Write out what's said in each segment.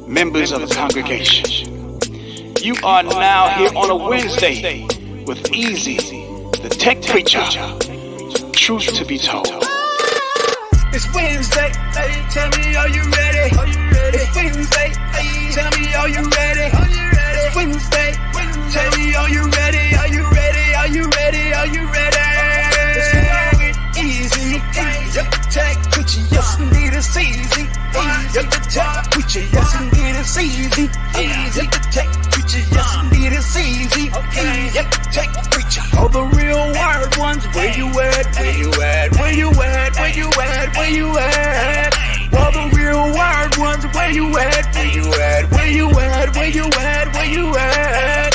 members of the congregation. You are now here on a Wednesday with Easy, the tech preacher. Truth to be told. It's Wednesday, tell me, are you ready? It's Wednesday, tell me, are you ready? It's Wednesday, tell me, are you ready? Are you ready? Are you ready? Are you ready? Let's go with Easy, the tech preacher, yes indeed it's easy. Easy, the tech preacher, yes indeed it's easy. Easy, the tech preacher, yes indeed it's easy. Easy, the tech preacher. All the real wired ones, where you at? Where you at? Where you at? Where you at? Where you at? All the real wired ones, where you at? Where you at? Where you at? Where you at? Where you at?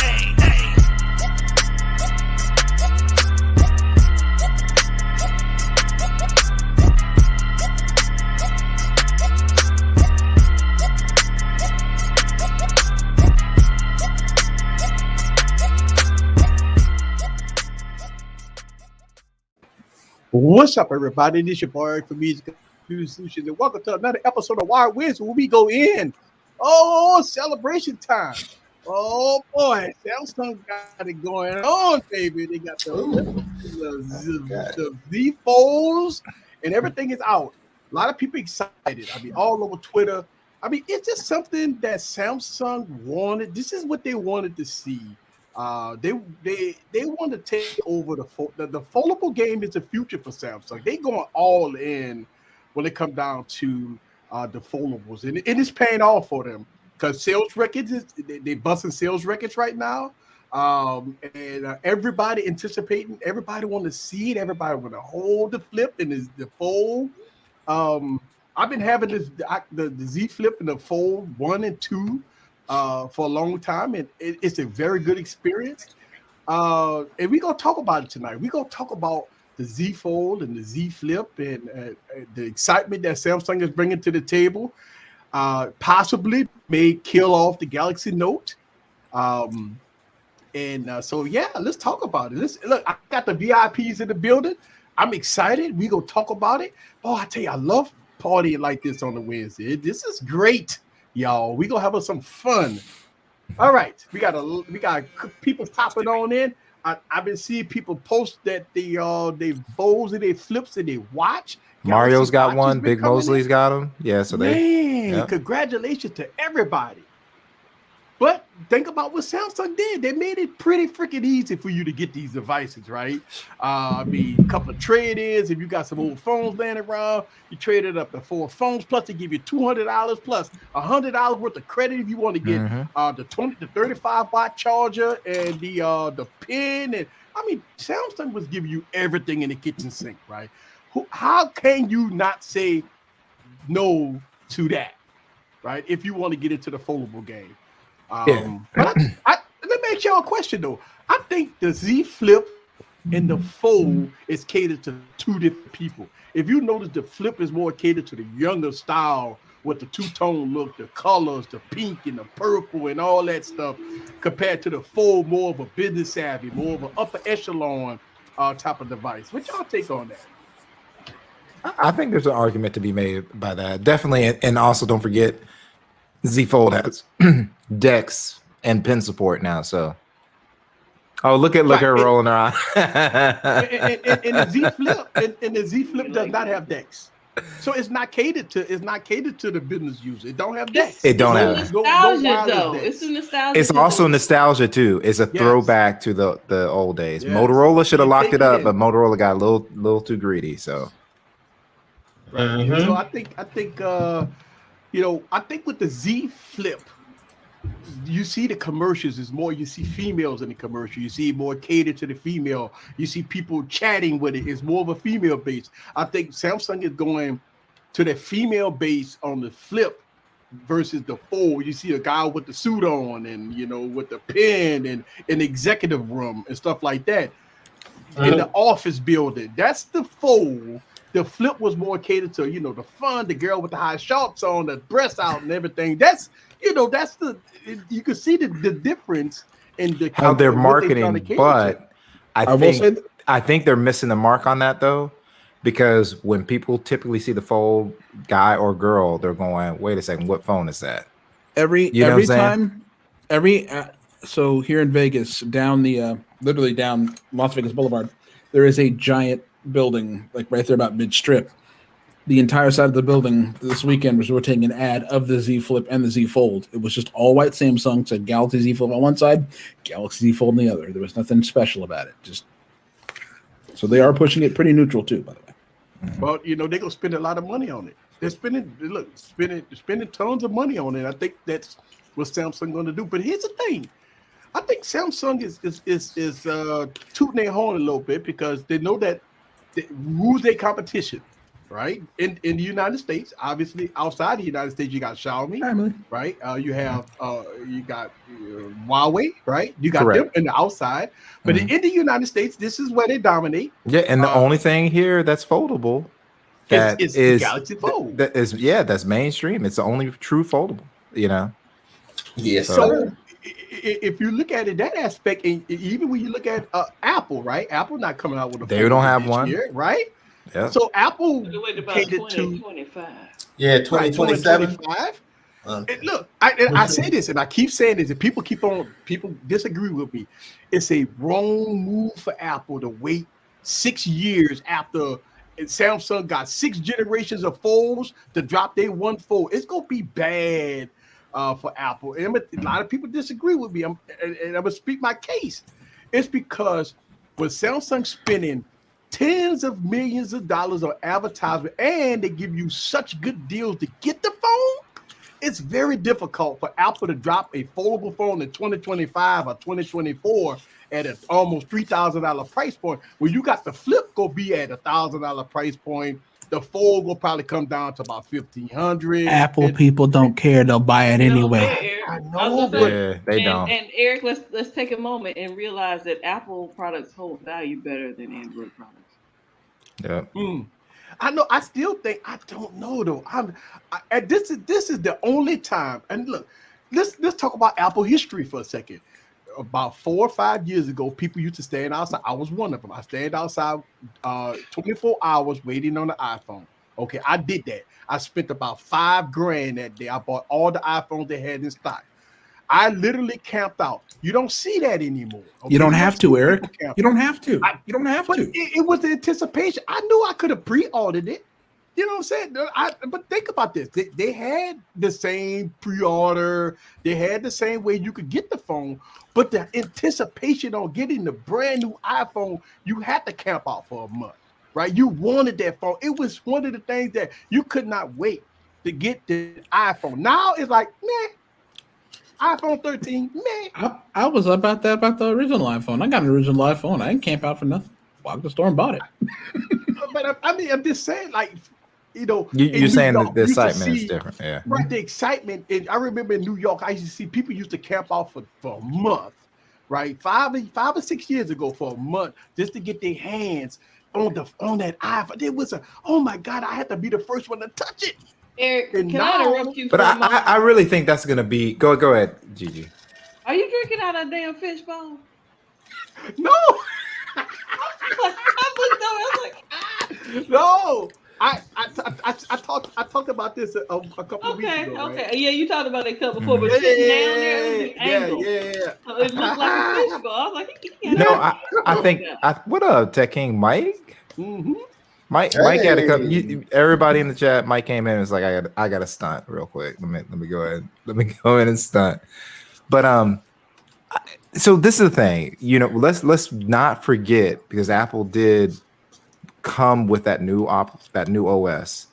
What's up, everybody? This is your boy for Music Solutions, and welcome to another episode of Wired Wednesday where we go in. Oh, celebration time! Oh boy, Samsung got it going on, baby. They got the Z Folds, and everything is out. A lot of people excited. I mean, all over Twitter. I mean, it's just something that Samsung wanted. This is what they wanted to see. They want to take over the foldable game is the future for Samsung. They going all in when it come down to the foldables, and it is paying off for them because sales records they busting sales records right now, and everybody anticipating, everybody want to see it, everybody want to hold the flip and the fold. I've been having the Z Flip and the Fold 1 and 2. For a long time, and it's a very good experience. And we're going to talk about it tonight. We're going to talk about the Z Fold and the Z Flip and the excitement that Samsung is bringing to the table. Possibly may kill off the Galaxy Note. So, yeah, let's talk about it. Look, I got the VIPs in the building. I'm excited. We're going to talk about it. Oh, I tell you, I love partying like this on the Wednesday. This is great. Y'all, we gonna have some fun. All right, we got people popping on in. I've been seeing people post that they bowls and they flips and they watch. Mario's got one. Big Mosley's got them. Yeah, so congratulations to everybody. But think about what Samsung did. They made it pretty freaking easy for you to get these devices, right? I mean, a couple of trade-ins. If you got some old phones laying around, you trade it up to 4 phones. Plus, they give you $200 plus $100 worth of credit if you want to get the 35-watt charger and the pin. And I mean, Samsung was giving you everything in the kitchen sink, right? How can you not say no to that, right? If you want to get into the foldable game. But let me ask y'all a question though. I think the Z Flip and the Fold is catered to two different people. If you notice, the Flip is more catered to the younger style with the two-tone look, the colors, the pink and the purple and all that stuff, compared to the Fold, more of a business savvy, more of an upper echelon type of device. What y'all take on that? I think there's an argument to be made by that. Definitely, and also don't forget, Z Fold has DeX and pin support now. So, look at her rolling her eye. and the Z Flip does not have DeX, so it's not catered to the business user. It don't have DeX. It don't have nostalgia though. It's a nostalgia. It's also nostalgia too. It's a throwback to the old days. Yes. Motorola should have locked it up, but Motorola got a little too greedy. So, so I think. I think with the Z Flip, you see the commercials is more, you see females in the commercial. You see more catered to the female. You see people chatting with it. It's more of a female base. I think Samsung is going to the female base on the Flip versus the Fold. You see a guy with the suit on and, with the pen and an executive room and stuff like that in the office building. That's the Fold. The Flip was more catered to, the fun, the girl with the high shorts on, the breasts out and everything. That's you can see the difference in the how they're marketing, but I think they're missing the mark on that though, because when people typically see the Fold, guy or girl, they're going, "Wait a second, what phone is that?" Every time, so here in Vegas, down the literally down Las Vegas Boulevard, there is a giant building like right there about mid strip. The entire side of the building this weekend was rotating an ad of the Z Flip and the Z Fold. It was just all white Samsung, said Galaxy Z Flip on one side, Galaxy Z Fold on the other. There was nothing special about it. Just so they are pushing it pretty neutral too, by the way. Well, they're gonna spend a lot of money on it. They're spending tons of money on it. I think that's what Samsung going to do. But here's the thing: I think Samsung is tooting their horn a little bit because they know that they lose their competition, right? In the United States, obviously, outside the United States, you got Xiaomi, right? You got Huawei, right? You got them in the outside, but in the United States, this is where they dominate. Yeah, and the only thing here that's foldable. That is the Galaxy Fold. That's mainstream. It's the only true foldable, Yes. So if you look at it that aspect, and even when you look at Apple, right? Apple not coming out with a they don't have one year, right? Yeah. So Apple catered to 2025. Yeah, 2027. And look, I say this, and I keep saying this, and people disagree with me. It's a wrong move for Apple to wait 6 years after. And Samsung got 6 generations of folds to drop their one fold. It's gonna be bad for Apple. And a lot of people disagree with me. And I'm gonna speak my case. It's because when Samsung spending tens of millions of dollars on advertisement and they give you such good deals to get the phone, it's very difficult for Apple to drop a foldable phone in 2025 or 2024 at an almost $3,000 price point. When you got the Flip go be at $1,000 price point, the Fold will probably come down to about $1,500. Apple people don't care; they'll buy it anyway. I know, but they don't. And Eric, let's take a moment and realize that Apple products hold value better than Android products. Yeah. I know. I still think I don't know though. This is the only time. And look, let's talk about Apple history for a second. About 4 or 5 years ago, people used to stand outside. I was one of them. I stand outside 24 hours waiting on the iPhone. Okay, I did that. I spent about $5,000 that day. I bought all the iPhones they had in stock. I literally camped out. You don't see that anymore. Okay? You don't have to, Eric. You don't have to. You don't have to. It was the anticipation. I knew I could have pre-ordered it. You know what I'm saying? But think about this. They had the same pre-order. They had the same way you could get the phone. But the anticipation on getting the brand new iPhone, you had to camp out for a month, right? You wanted that phone. It was one of the things that you could not wait to get the iPhone. Now it's like, meh, iPhone 13, meh. I was about the original iPhone. I got an original iPhone. I didn't camp out for nothing. Walked to the store and bought it. But I'm just saying, like, you're saying that the excitement is different, yeah. Right, the excitement. And I remember in New York, I used to see people used to camp out for a month, right? 5 or 6 years ago for a month just to get their hands on that iPhone. It was oh my God, I had to be the first one to touch it. Eric, can I interrupt you? But I really think that's gonna be go ahead, Gigi. Are you drinking out of a damn fishbowl? No. I was like, no. I talked about this a couple of weeks ago. Okay. Right? Yeah, you talked about it a couple before, but sitting down there, yeah. So it looked like a fishbowl. I was like, I think what up, Tech King Mike? Mm-hmm. Mike had a couple. Everybody in the chat, Mike came in and was like, I got to stunt real quick. Let me go ahead. Let me go in and stunt. But so this is the thing, let's not forget, because Apple did come with that new OS.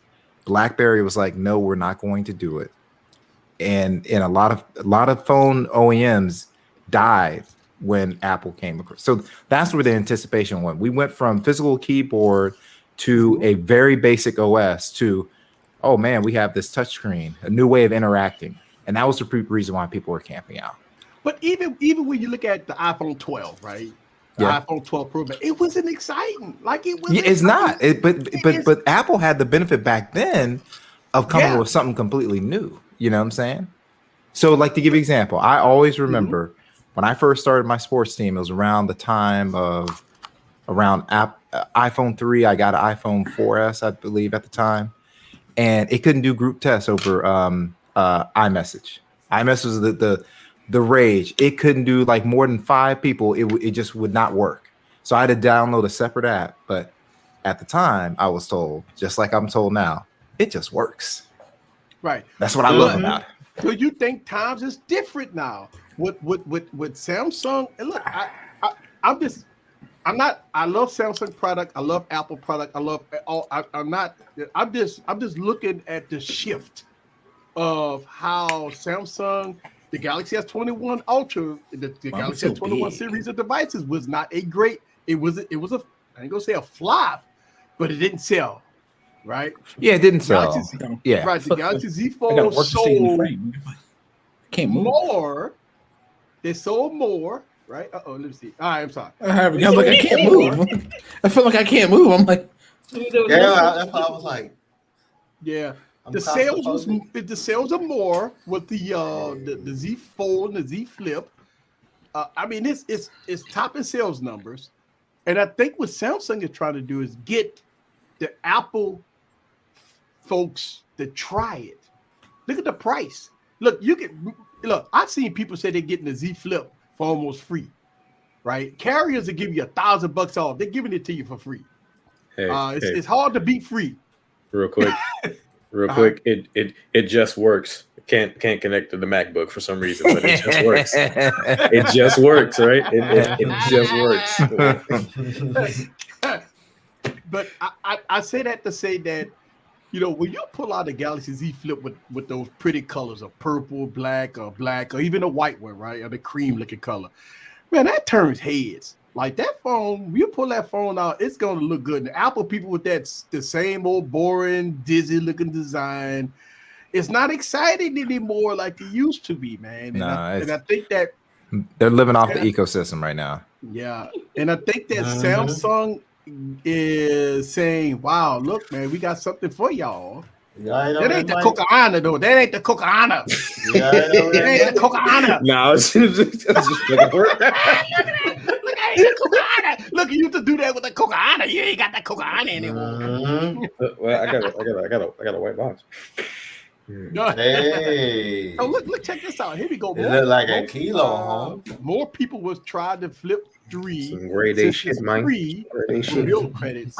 BlackBerry was like, no, we're not going to do it. And a lot of phone OEMs died when Apple came across. So that's where the anticipation went. We went from physical keyboard to a very basic OS to, oh man, we have this touchscreen, a new way of interacting. And that was the reason why people were camping out. But even when you look at the iPhone 12, right? The iPhone 12 Pro, it wasn't exciting. Like it was. It's not. But Apple had the benefit back then of coming with something completely new. You know what I'm saying? So, like, to give you an example, I always remember when I first started my sports team. It was around the time of iPhone 3. I got an iPhone 4S, I believe, at the time, and it couldn't do group tests over iMessage. iMessage was the rage. It couldn't do like more than 5 people. It just would not work. So I had to download a separate app. But at the time, I was told, just like I'm told now, it just works. Right. That's what I love about it. So you think times is different now with Samsung? And look, I love Samsung product. I love Apple product. I love all. I'm just looking at the shift of how Samsung, the Galaxy S21 Ultra, the Galaxy S21 series of devices was not a great. It was a, I ain't gonna say a flop, but it didn't sell. Right? Yeah, it didn't sell. Yeah, right. The Galaxy Z Fold sold can't move more. They sold more, right? Let me see. All right, I'm sorry. I can't move. I feel like I can't move. I'm like, that's what I was like. Yeah, the sales are more with the Z Fold and the Z Flip. I mean, it's topping sales numbers, and I think what Samsung is trying to do is get the Apple folks to try it. Look at the price. Look, I've seen people say they're getting the Z Flip for almost free, right? Carriers will give you $1,000 off. They're giving it to you for free. It's hard to beat free. Real quick, it just works. Can't connect to the MacBook for some reason, but it just works. It just works, right? It just works. But I say that to say that, when you pull out the Galaxy Z Flip with those pretty colors of purple, black, or even a white one, right? Or the cream looking color, man, that turns heads. Like that phone, you pull that phone out, it's going to look good. And the Apple people with the same old boring, dizzy looking design, it's not exciting anymore like it used to be, man. And I think that they're living off the ecosystem right now. Yeah. And I think that Samsung is saying, wow, look, man, we got something for y'all. That ain't the Coca-Cola, though. That ain't the Coca-Cola. That ain't the Coca-Cola. No, it's just Look, you used to do that with the Coca-Cola. You ain't got that Coca-Cola anymore. Well, I got a white box. Hey. Oh, look, check this out. Here we go. It look like a kilo, More people was trying to flip 3. Some grade A shit, man. Real credits.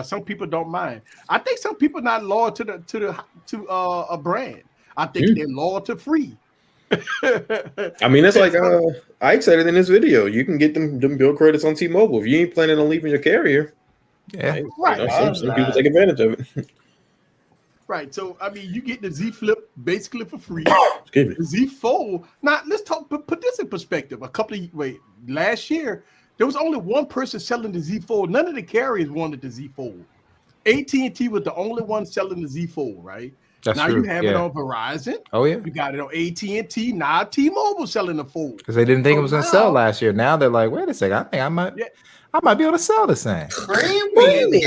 Some people don't mind. I think some people not loyal to a brand. I think they're loyal to free. I mean, that's like Ike said it in this video. You can get them bill credits on T-Mobile if you ain't planning on leaving your carrier. Yeah, right. Some people take advantage of it. Right. So I mean, you get the Z Flip basically for free. The Z Fold. Now let's put this in perspective. Last year there was only one person selling the Z Fold. None of the carriers wanted the Z Fold. AT&T was the only one selling the Z Fold, right? That's now true. You have it on Verizon. Oh yeah. You got it on AT&T. Now T-Mobile selling the Fold because they didn't think it was going to sell last year. Now they're like, wait a second, I think I might be able to sell this thing. Creamy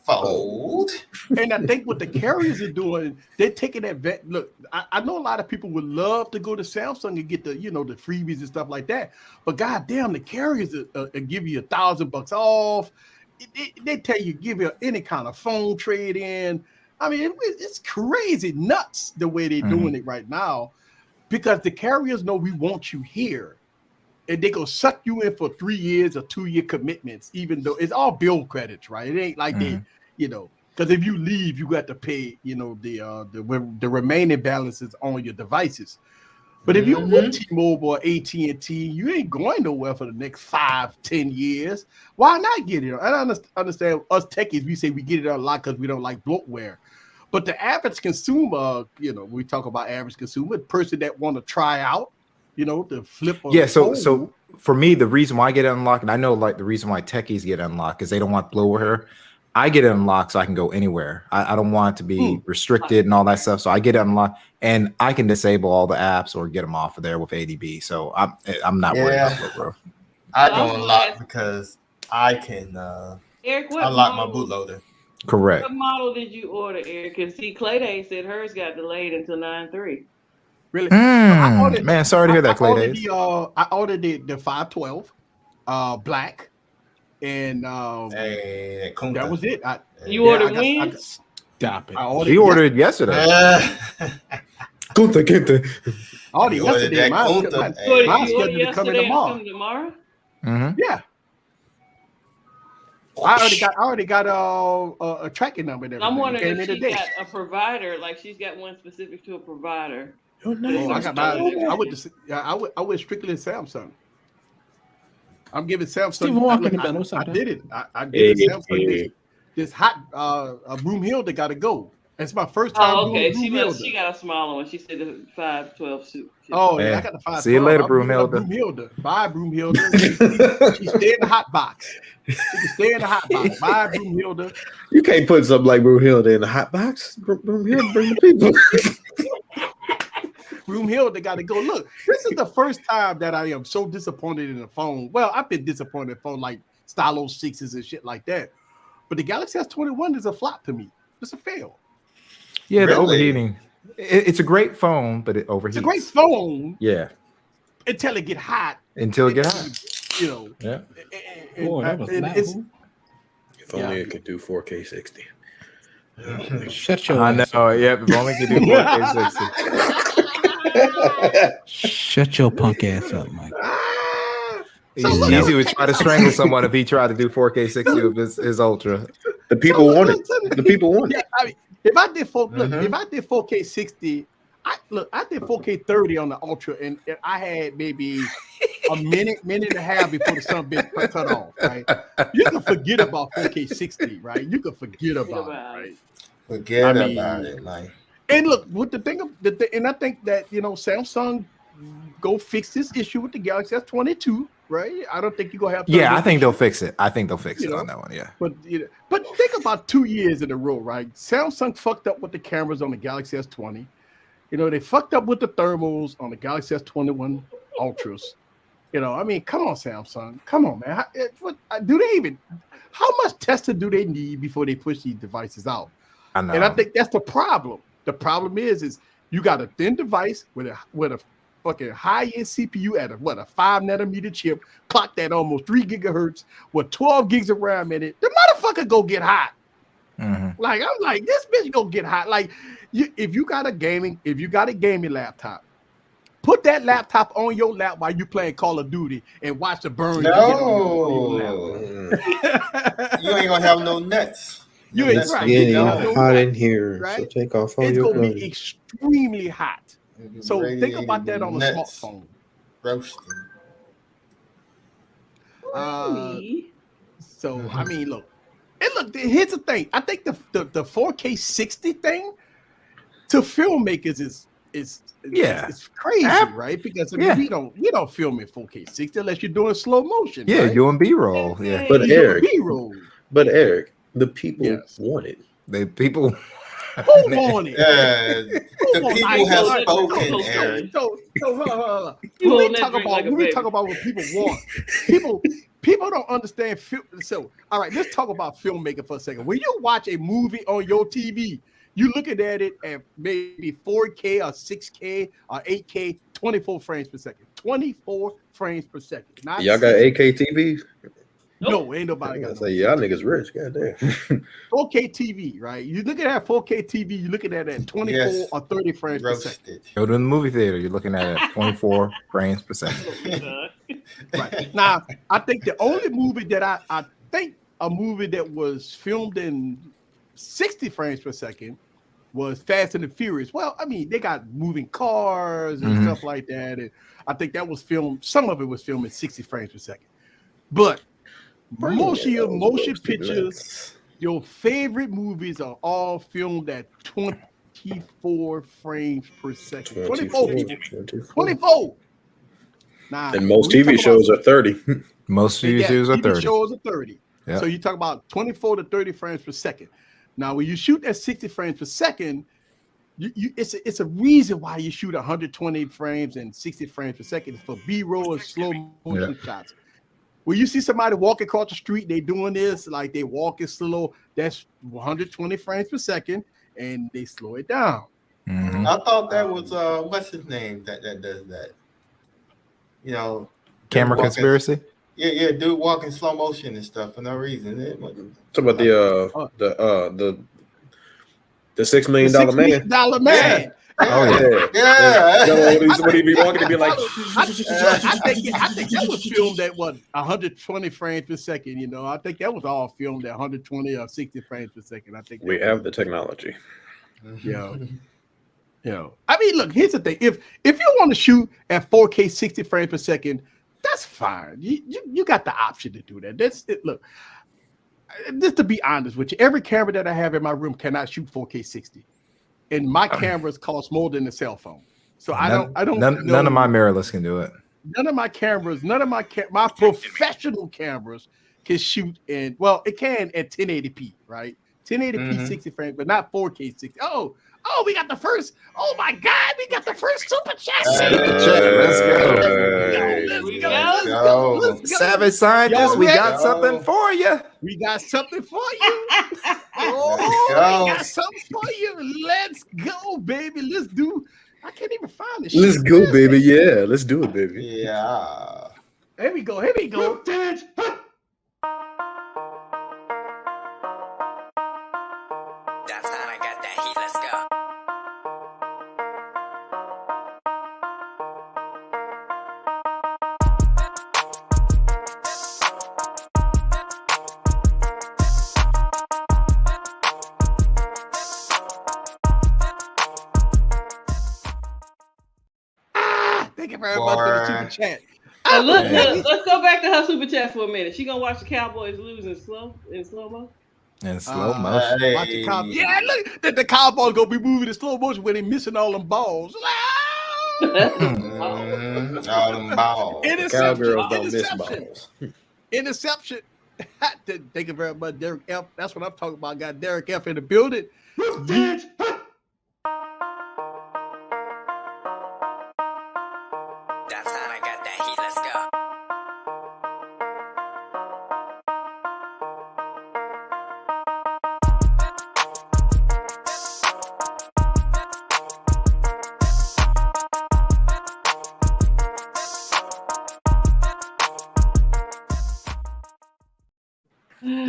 Fold. And I think what the carriers are doing, they're taking that. Look, I know a lot of people would love to go to Samsung and get the freebies and stuff like that. But goddamn, the carriers give you $1,000 off. They tell you give you any kind of phone trade in. I mean, it's crazy nuts the way they're doing it right now, because the carriers know we want you here. And they go suck you in for 3 years or 2-year commitments, even though it's all bill credits, right? It ain't like they, because if you leave, you got to pay, the remaining balances on your devices. But if you're with T-Mobile or AT&T, you ain't going nowhere for the next 5-10 years. Why not get it? I understand us techies, we say we get it a lot because we don't like bloatware. But the average consumer, we talk about average consumer, the person that want to try out, the flip. So for me, the reason why I get it unlocked, and I know like the reason why techies get unlocked is they don't want bloatware. I get it unlocked so I can go anywhere. I don't want it to be restricted and all that stuff. So I get it unlocked, and I can disable all the apps or get them off of there with ADB. So I'm not worried about bloatware. I go unlock because I can Eric, unlock my bootloader. Correct. What model did you order, Eric? Because see, Clayday said hers got delayed until 9/3. Really? Man, sorry to hear that, Clay Days. I ordered the 512 black. and Hey, that was it. You ordered wings? Stop it. I ordered He ordered yesterday. Kunta Kinte. I ordered You ordered yesterday. that Mine's Kunta. You ordered scheduled to come in yesterday and tomorrow. come tomorrow? Mhm. Yeah. I already got a tracking number and everything. I'm wondering Came if in she today. got a provider, like she's got one specific to a provider. Your name Oh, I is got mine. Dora. I went strictly to Samsung. I'm giving Samsung. Stephen Walker Look, in the bed. What's up, I Dan? did it. I did Hey, Samsung this hot Broomhilda got to go. It's my first time Oh, okay. doing Broomhilda. She got a smaller one. She said the 512 suit. Oh, yeah, I Man. got the 512. See you later, I'm moving up Broomhilda. Bye, Broomhilda. She stay in the hot box. She can stay in the hot box. Bye, Broomhilda. You can't put something like Broomhilda in the hot box. Broomhilda bring the people. Broomhilda got to go. Look, this is the first time that I am so disappointed in the phone. Well, I've been disappointed in phone like Stylo 6s and shit like that. But the Galaxy S21 is a flop to me. It's a fail. Yeah, the Really? overheating. It's a great phone, but it overheats. It's a great phone Yeah. until it get hot. Until it get hot. You know. Yeah. Boy, that was loud. If only it could do 4K 60. Shut your I ass know. up. Yeah, if only could do 4K 60. Shut your punk ass up, Mike. Easy would try to strangle someone if he tried to do 4K 60 with his Ultra. The people want it. The people want it. I mean, if I did 4K 60, I did 4K 30 on the Ultra, and I had maybe a minute and a half before the sun bit cut off. Right? You can forget about 4K 60, right? You can forget about it, right? Forget about it, like. And look, with the thing, and I think that Samsung go fix this issue with the Galaxy S22, right? I don't think you're gonna have. Yeah, I think they'll fix it. I think they'll fix it on that one. Yeah. But think about 2 years in a row, right? Samsung fucked up with the cameras on the Galaxy S20. They fucked up with the thermals on the Galaxy S21 Ultras. I mean, come on, Samsung, come on, man. How much testing do they need before they push these devices out? I know. And I think that's the problem. The problem is you got a thin device with a fucking high-end CPU at a 5 nanometer chip, clocked at almost 3 gigahertz with 12 gigs of RAM in it. The motherfucker go get hot. Mm-hmm. Like, I'm like, this bitch go get hot. Like, if you got a gaming laptop, put that laptop on your lap while you playing Call of Duty and watch the burn. No, you ain't gonna have no nuts. You ain't That's right. Getting No hot nuts, in here, so right? take off all It's your gonna be clothes. extremely hot. So think about that on a Nuts. smartphone. Roasting. So I mean, look, here's the thing. I think the 4K 60 thing to filmmakers is it's crazy, right? Because I mean, we don't film in 4K 60 unless you're doing slow motion. Yeah, right? doing B-roll. Yeah, But You're doing Eric, B-roll. the people Yes. want it. people. Who want it? The people have spoken, Eric. So, hold on. You When hold we that drink like a baby. talk about what people want, people don't understand. So, all right, let's talk about filmmaking for a second. When you watch a movie on your TV, you looking at it at maybe 4K or 6K or 8K, 24 frames per second. 24 frames per second. Not Y'all got 8K TVs? No, ain't I nobody gotta got say, y'all niggas rich. Goddamn. 4K TV, right? You look at that 4K TV, you're looking at it at 24 or 30 frames per second. Roasted. Go to the movie theater. You're looking at it 24 frames per second. Right. Now, I think the only movie that I think a movie that was filmed in 60 frames per second was Fast and the Furious. Well, I mean, they got moving cars and stuff like that. And I think that was filmed, some of it was filmed in 60 frames per second. But most of your motion pictures, your favorite movies are all filmed at 24 frames per second. 24. Now, And most TV shows are 30. Most TV shows are 30. shows are 30. Yep. So you talk about 24 to 30 frames per second. Now, when you shoot at 60 frames per second, it's a reason why you shoot 120 frames and 60 frames per second. It's for B-roll and slow motion shots. When you see somebody walk across the street, they doing this, like they walking slow, that's 120 frames per second, and they slow it down. Mm-hmm. I thought that was what's his name that does that. Camera walking- conspiracy. Yeah, dude walking slow motion and stuff for no reason. Talk about the $6 million $6 man. million man. Oh Yeah. Somebody be walking and be like, I think that was filmed at 120 frames per second. You know, I think that was all filmed at 120 or 60 frames per second. I think we have the technology. Yeah. You know, I mean, look, here's the thing. If you want to shoot at 4K 60 frames per second, that's fine. You got the option to do that. That's it. Look, just to be honest with you, every camera that I have in my room cannot shoot 4K 60. And my cameras cost more than a cell phone. So none of my mirrorless can do it. None of my cameras, my professional cameras can shoot in, well, it can at 1080p, right? 1080p 60 frames, but not 4K 60. Oh, we got the first. Oh my God, we got the first super chat. Let's go. Savage scientists, we got something for you. We got something for you. We got something for you. Let's go, baby. Let's do. I can't even find this. Let's go, baby. Yeah, let's do it, baby. Yeah. Here we go. Thank you very much for the super chat. Let's go back to her super chat for a minute. She gonna watch the Cowboys lose in slow mo. In slow motion. Yeah, look, the Cowboys gonna be moving in slow motion when they missing all them balls. All them balls. Cowgirls don't miss balls. Interception. Thank you very much, Derek F. That's what I'm talking about. Got Derek F in the building. Thank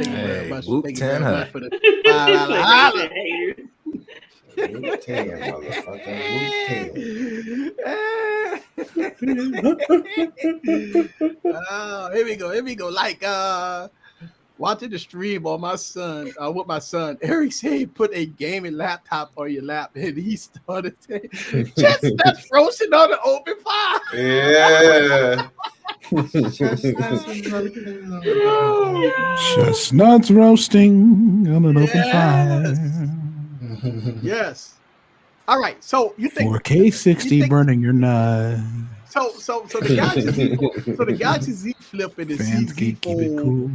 you very much. Whoop, Thank you very 10, much for the $5 Here we go. Like watching the stream on my son, with my son. Eric said, "Put a gaming laptop on your lap," and he started chestnuts roasting on the open fire. Yeah. Chestnuts roasting on an open fire. Yes. All right. So you think 4K 60 burning your knife. So the Galaxy Z Flip and the Fans Z keep it cool.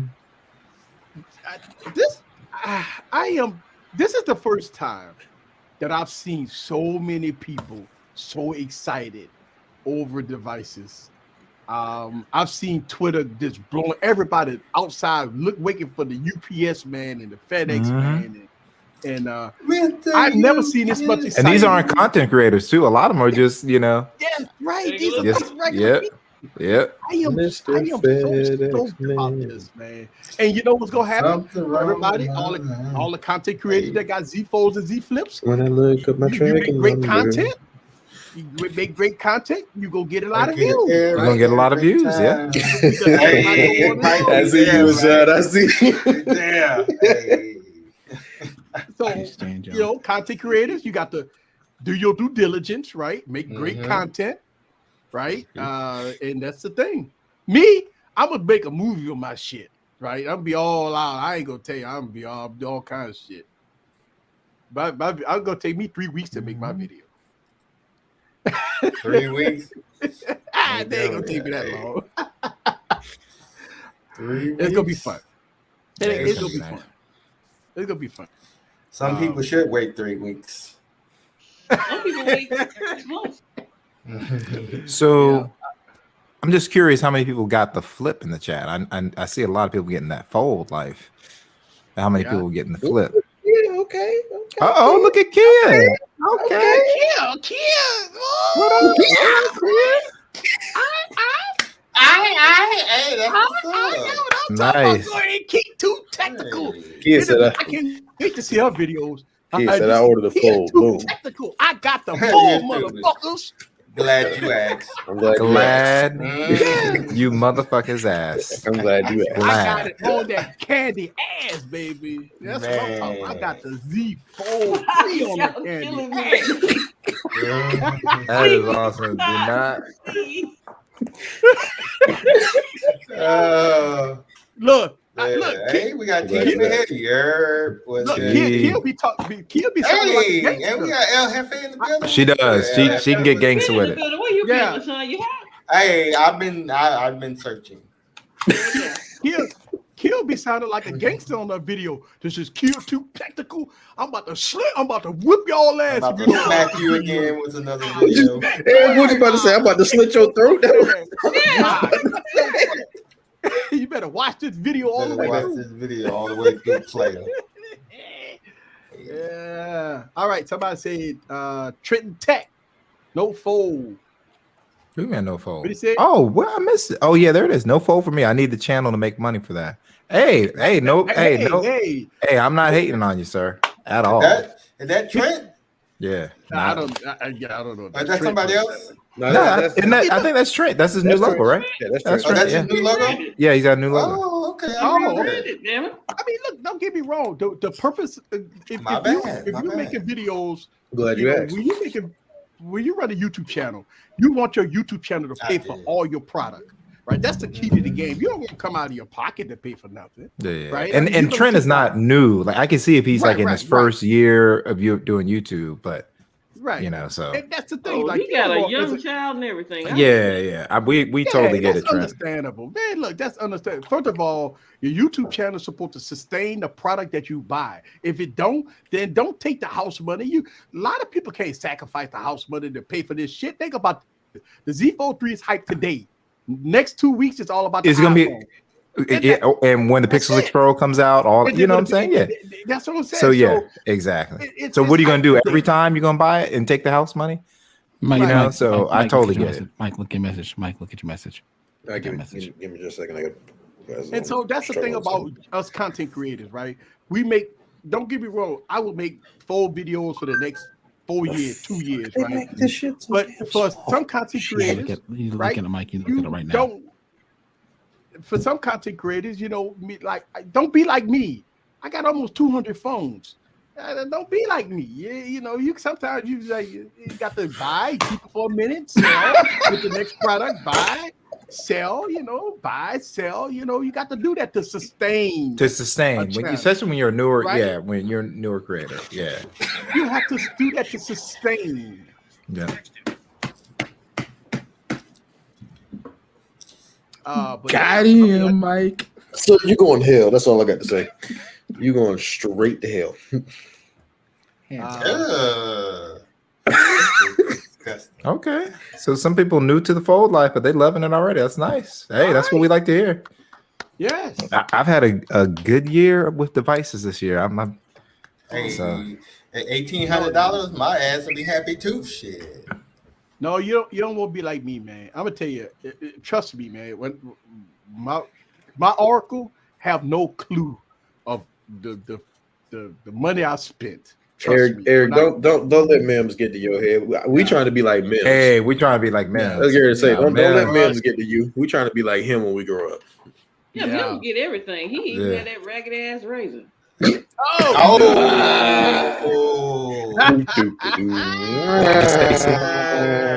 This is the first time that I've seen so many people so excited over devices. I've seen Twitter just blowing everybody outside, waiting for the UPS man and the FedEx man, and I've never seen this much excitement. And these aren't content creators too. A lot of them are just, Yeah, right. These are just regular people. Yeah. I am so stoked about this, man. And you know what's gonna happen? Everybody, all the content creators that got Z Folds and Z Flips. When I look at my you make great content. You make great content. You go get a lot of views. You're gonna get a lot of views, yeah. I see you, Shad. I see you. Yeah. So content creators, you got to do your due diligence, right? Make great content, right? And that's the thing. Me, I'm gonna make a movie of my shit, right? I'm gonna be all out. I ain't gonna tell you, I'm gonna be all kinds of shit. But I'm gonna take me 3 weeks to make my video. 3 weeks? They ain't gonna take me that long. 3 weeks? It's gonna be fun. It's gonna be fun. It's gonna be fun. Some people should wait 3 weeks. Some people wait 6 months. So I'm just curious how many people got the flip in the chat. I see a lot of people getting that fold life. How many people getting the flip? Yeah, okay. Oh, look at Kia. Okay. Kia. What up, Hey, Nice. Keep too technical. Kid said I can't wait to see her videos. Kid said I ordered the fold. Boom. Technical. I got the fold, motherfuckers. Glad you asked. I'm glad you motherfuckers ass. I'm glad you asked. I got it on that candy ass, baby. That's what I'm talking about. I got the Z Fold 3 on the candy ass. That is awesome. Do not. Look. Hey, we got Team here. Look, Kill be talking. Kill be sounding like a gangster. And we got El Jefe in the building. She does. She can get gangster with it. Where you been, LaShawn? You have? Hey, I've been searching. Kill be sounding like a gangster on that video. This is Kill too technical. I'm about to whip y'all ass. I'm about to smack you again with another video. Hey, what you about to say? I'm about to slit your throat. You better watch this video all the way through, player. Yeah. All right. Somebody said Trenton Tech, no fold. Who man no fold? What he said? Oh, well, I missed it. Oh yeah, there it is. No fold for me. I need the channel to make money for that. Hey, I'm not hating on you, sir, at all. Is that Trent? Yeah. I don't know. Is that somebody else? No, I think that's Trent. That's his new logo, right? Yeah, that's Trent. Trent. That's his new logo? Yeah, he's got a new logo. Oh, okay. Damn it. I mean, look, don't get me wrong. The purpose, if you're making videos, Glad you asked. When you run a YouTube channel, you want your YouTube channel to pay for all your product, right? That's the key to the game. You don't want to come out of your pocket to pay for nothing, right? And Trent is not new. Like I can see if he's like in his first year of you doing YouTube, but so and that's the thing. He got a young child and everything. We totally get it, Trent. Understandable, man. Look, that's understandable. First of all, your YouTube channel is supposed to sustain the product that you buy. If it don't, then don't take the house money. A lot of people can't sacrifice the house money to pay for this shit. Think about the Z Fold 3 is hyped today. Next 2 weeks, it's all about the iPhone. And when the Pixel 6 Pro comes out, you know what I'm saying? Yeah, that's what I'm saying. So exactly. So what are you gonna do every time you're gonna buy it and take the house money? Mike, I totally get it. Mike, look at your message. Mike, look at your message. Give me just a second. And so that's the thing about us content creators, right? Don't get me wrong, I will make full videos for the next 4 years, 2 years, right? But for some content creators, you look at it, Mike. You look at it right now. For some content creators, don't be like me. I got almost 200 phones. Don't be like me. You sometimes you got to buy, keep it for a minute, sell with the next product, buy, sell. Buy, sell. You got to do that to sustain. Especially when you're a newer, when you're a newer creator, you have to do that to sustain. Yeah. Got him, Mike. So you're going to hell. That's all I got to say. You're going straight to hell. Okay. So some people new to the fold life, but they loving it already. That's nice. Hey, that's what we like to hear. Yes. I've had a good year with devices this year. $1,800, my ass will be happy too. Shit. No, you don't want to be like me, man. I'm gonna tell you, trust me, man. When my Oracle have no clue of the money I spent. Eric, don't let memes get to your head. We trying to be like memes. Hey, we trying to be like memes. Let's get say, don't let memes get to you. We trying to be like him when we grow up. Yeah, Bill get everything. He even had that ragged ass razor.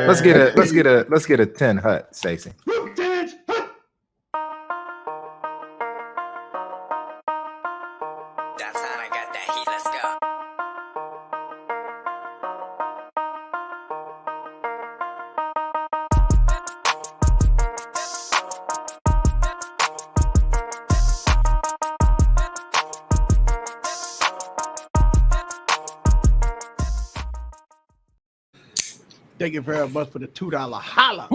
Let's get a 10 hut, Stacey. Thank you very much for the $2 holla.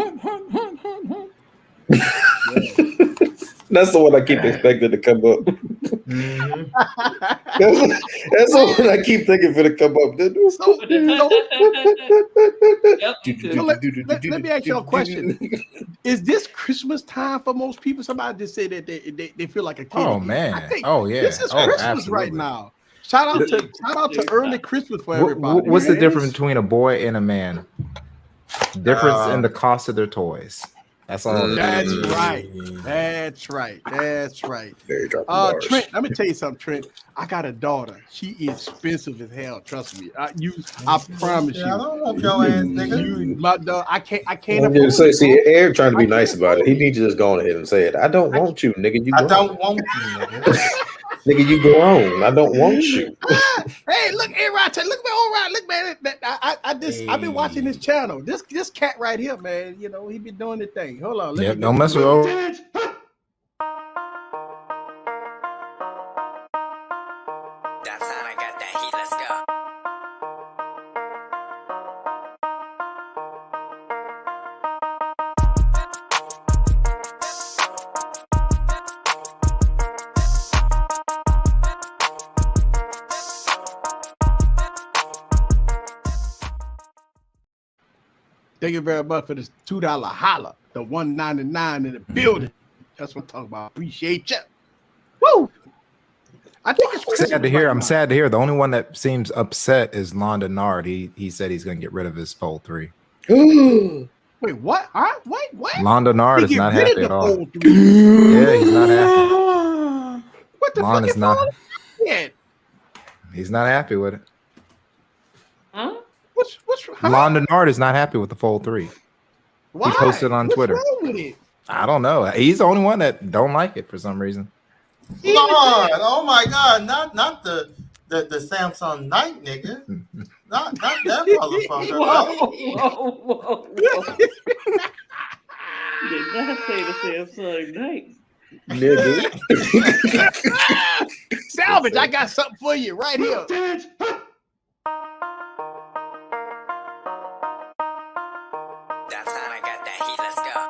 That's the one I keep expecting to come up. That's the one I keep thinking for to come up. Let me ask you a question. Is this Christmas time for most people? Somebody just said that they feel like a kid. Oh again. man. I think Oh yeah. this is Oh, Christmas right absolutely. now. Shout out to early Christmas for everybody. What's the man. difference between a boy and a man? Difference in the cost of their toys. That's all. That's right. That's right. That's right. Trent, let me tell you something, Trent. I got a daughter. She is expensive as hell. Trust me. I promise you. I don't want your ass, nigga. My dog. I can't. I'm just saying, see, Eric trying to be nice about it. He needs to just go on ahead and say it. I don't want you, nigga. I don't want you, nigga. Nigga, you grown. I don't want you. Hey, look, look, man, all right, look, man. I've been watching this channel. This cat right here, man. You know, he been doing the thing. Hold on. Yeah, don't mess with old. That's how I got that heat. Let's go. Thank you very much for this $2 holla, the $1.99 in the building. That's what I'm talking about. Appreciate you. Woo! I think it's Christmas Sad to hear. right I'm now. sad to hear. The only one that seems upset is Londa Nard. He said he's going to get rid of his Fold 3. Wait, what? Huh? Wait, what? Londa Nard He is get not rid happy of at the all. Fold 3. Yeah, he's not happy. What the Lon fuck is is not. all that? He's not happy with it. Huh? What's huh? Londa Nard is not happy with the Fold 3. Why? He posted on What's Twitter. wrong with it? I don't know. He's the only one that don't like it for some reason. Lord, oh my God, not the Samsung Night, nigga. Not that motherfucker. Whoa. Did not say the Samsung Night. Nigga. Salvage, I got something for you right here. That's how I got that heat. Let's go.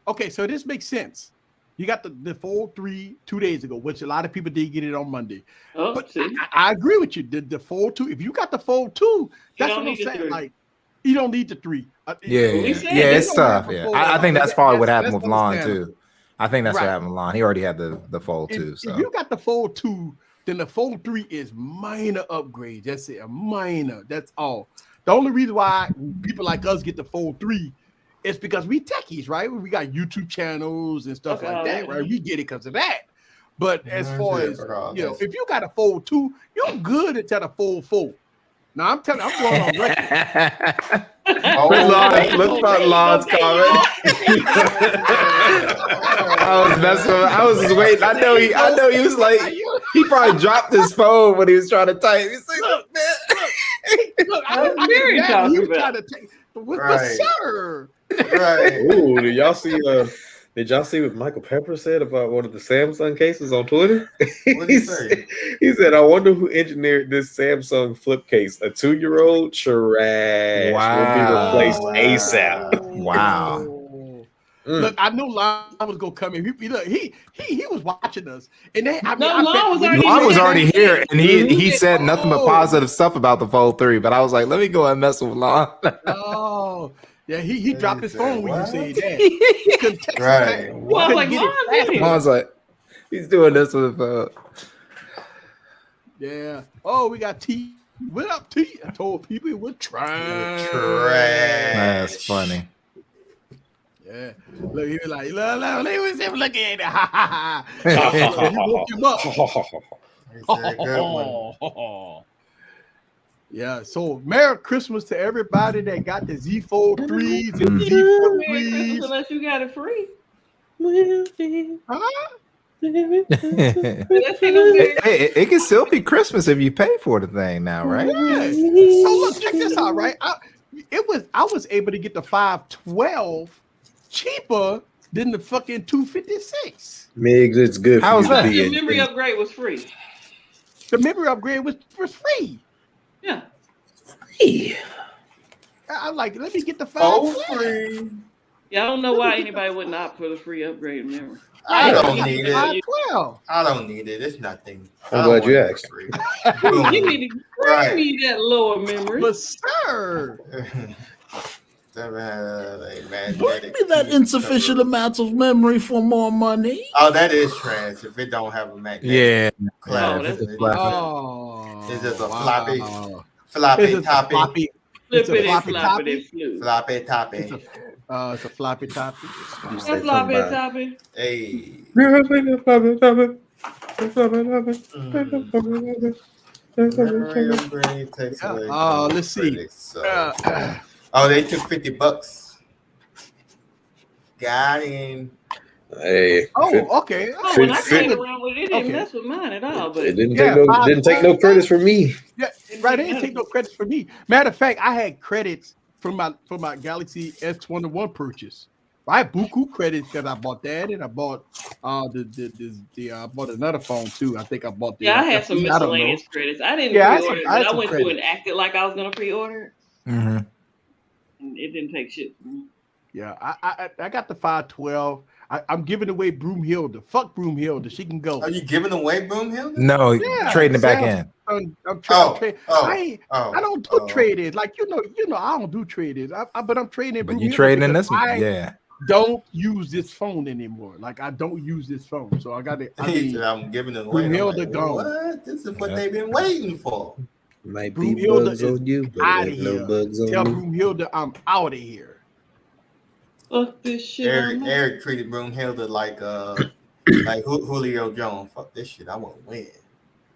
Okay, so this makes sense. You got the Fold 3 2 days ago, which a lot of people did get it on Monday. Oh, But see? I agree with you. The Fold 2, if you got the Fold 2, that's don't what I'm need the saying. 3. Like, you don't need the 3. Yeah, We yeah, said yeah, they it's don't tough. have a Yeah, Fold. I think that's probably what happened That's with Lon understandable. too. I think that's Right. what happened with Lon. He already had the Fold If, 2. if So you got the Fold 2, then the Fold 3 is minor upgrade. That's it, a minor. That's all. The only reason why people like us get the Fold 3 is because we techies, right? We got YouTube channels and stuff like that, right? We get it because of that. But as far as, if you got a Fold 2, you're good until the Fold 4. Now I'm telling you, I'm going on record. look about Lon's comment. I was just waiting. I know he was like, he probably dropped his phone when he was trying to type. He's like, look, man. Look, I'm very talking he was about. trying to take, Right. sir. Right. Ooh, did y'all see what Michael Pepper said about one of the Samsung cases on Twitter? What did he say? He said, I wonder who engineered this Samsung flip case. A 2-year-old trash will be replaced ASAP. Wow. Look, I knew Lon was gonna come in. He was watching us, and then Lon was already here, and he said nothing but positive stuff about the Fold 3. But I was like, let me go and mess with Lon. Oh, yeah, he dropped his phone when you what? said that. He couldn't text Right. us. Well, I was like, Couldn't get it Lon's in fast. here. I was like, he's doing this with Yeah. Oh, we got T. What up, T? I told people it was trash. That's funny. Yeah. Look, he was like, look, he was him looking at it. Ha ha ha. He woke him up. He said, good one. Yeah, so Merry Christmas to everybody that got the Z Fold 3s and Z Merry Fold Christmas 3s. unless you got it free. Huh? It can still be Christmas if you pay for the thing now, right? Yeah. So look, check this out, right? I was able to get the 512 cheaper than the fucking 256. Migs, it's good for How you is to that? be The in. memory upgrade was free. The memory upgrade was free. Yeah. I'm like, let me get the Oh, 512. free. Yeah, I don't know why anybody would not put a free upgrade memory. I Right, don't let me need get the it. 512. I don't need it. It's nothing. I'm I glad don't you want it asked. for free. You need to bring Right. me that lower memory. But sir, Bring me that insufficient amount of memory for more money. Oh, that is trash. If it don't have a magnetic Yeah. clamp, that's it's oh, just a wow. floppy It's a toppy, floppy. It's a Flippity floppy floppity toppy. flu. floppy toppy. It's a floppy toppy. You That's say floppy something about toppy. Hey. Memory upgrade takes Yeah. away from Let's see. critics. So. Oh, they took $50. Got him. Hey, Oh, okay. Oh, when I Fit- played around with it, it didn't Okay. mess with mine at all. But it didn't Yeah, take no credits from me. Yeah, right. They didn't take no credits for me. Matter of fact, I had credits from my Galaxy S21 purchase. I had buku credits because I bought that, and I bought I bought another phone too. I think I bought the yeah, I had some FE, I don't know. miscellaneous credits. I didn't Yeah, pre-order it, I but had I some went through and credits. acted like I was gonna pre-order it, Mm-hmm. and it didn't take shit from me. Yeah, I got the 512. I'm giving away Broomhilda. Fuck Broomhilda. She can go. Are you giving away Broomhilda? No, Yeah, trading it back Samsung. in. I'm Oh, trading. oh, I don't do trade-ins. Like you know, I don't do trade-ins. But I'm trading in But you Broomhilda trading in because this one. I Yeah. don't use this phone anymore. Like I don't use this phone, so I got it. I He mean, said, I'm giving it away. Broomhilda Like, gone. what? This is what Yeah. they've been waiting for. Might be Broomhilda bugs is on you, but out it of ain't no here. bugs on Tell me. Broomhilda I'm out of here. Fuck this shit. Eric treated Broomhilda like Julio Jones. Fuck this shit. I want to win.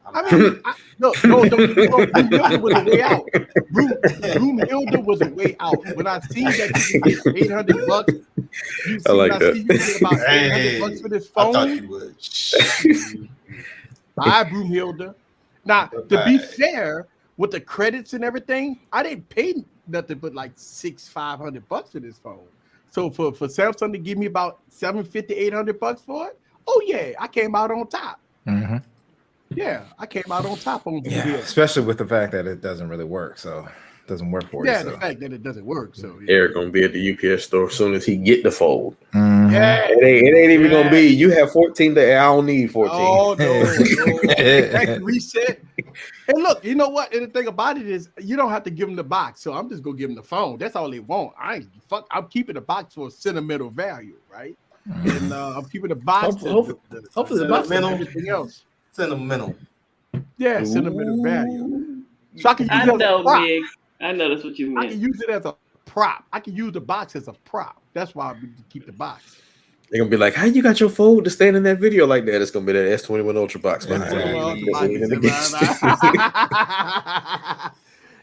I mean, no, Broomhilda was a way out. Broomhilda was a way out. When I seen that you could get $800, you see, like when that. I see you could get about $800 for this I thought phone. you would. Buy Broomhilda. Now, to be fair, with the credits and everything, I didn't pay nothing but like $500 for this phone. So for Samsung to give me about $750, $800 for it, oh yeah, I came out on top. Mm-hmm. Yeah, I came out on top on Yeah, Broomhilda. especially with the fact that it doesn't really work. So it doesn't work for you. Yeah, So. the fact that it doesn't work. So yeah. Eric gonna be at the UPS store as soon as he get the fold. Mhm. Yeah. It ain't even gonna be. You have 14 days. I don't need 14. Oh no, Back reset. And look, you know what? And the thing about it is, you don't have to give them the box. So I'm just gonna give them the phone. That's all they want. I'm keeping the box for a sentimental value, right? And I'm keeping the box. Hopefully the box and everything else. Sentimental. Yeah, sentimental value. So I can use I it as a know, prop. Big. I know that's what you I meant. can use it as a prop. I can use the box as a prop. That's why I keep the box. They're gonna be like, "How you got your fold to stand in that video like that?" It's gonna be that S21 Ultra box behind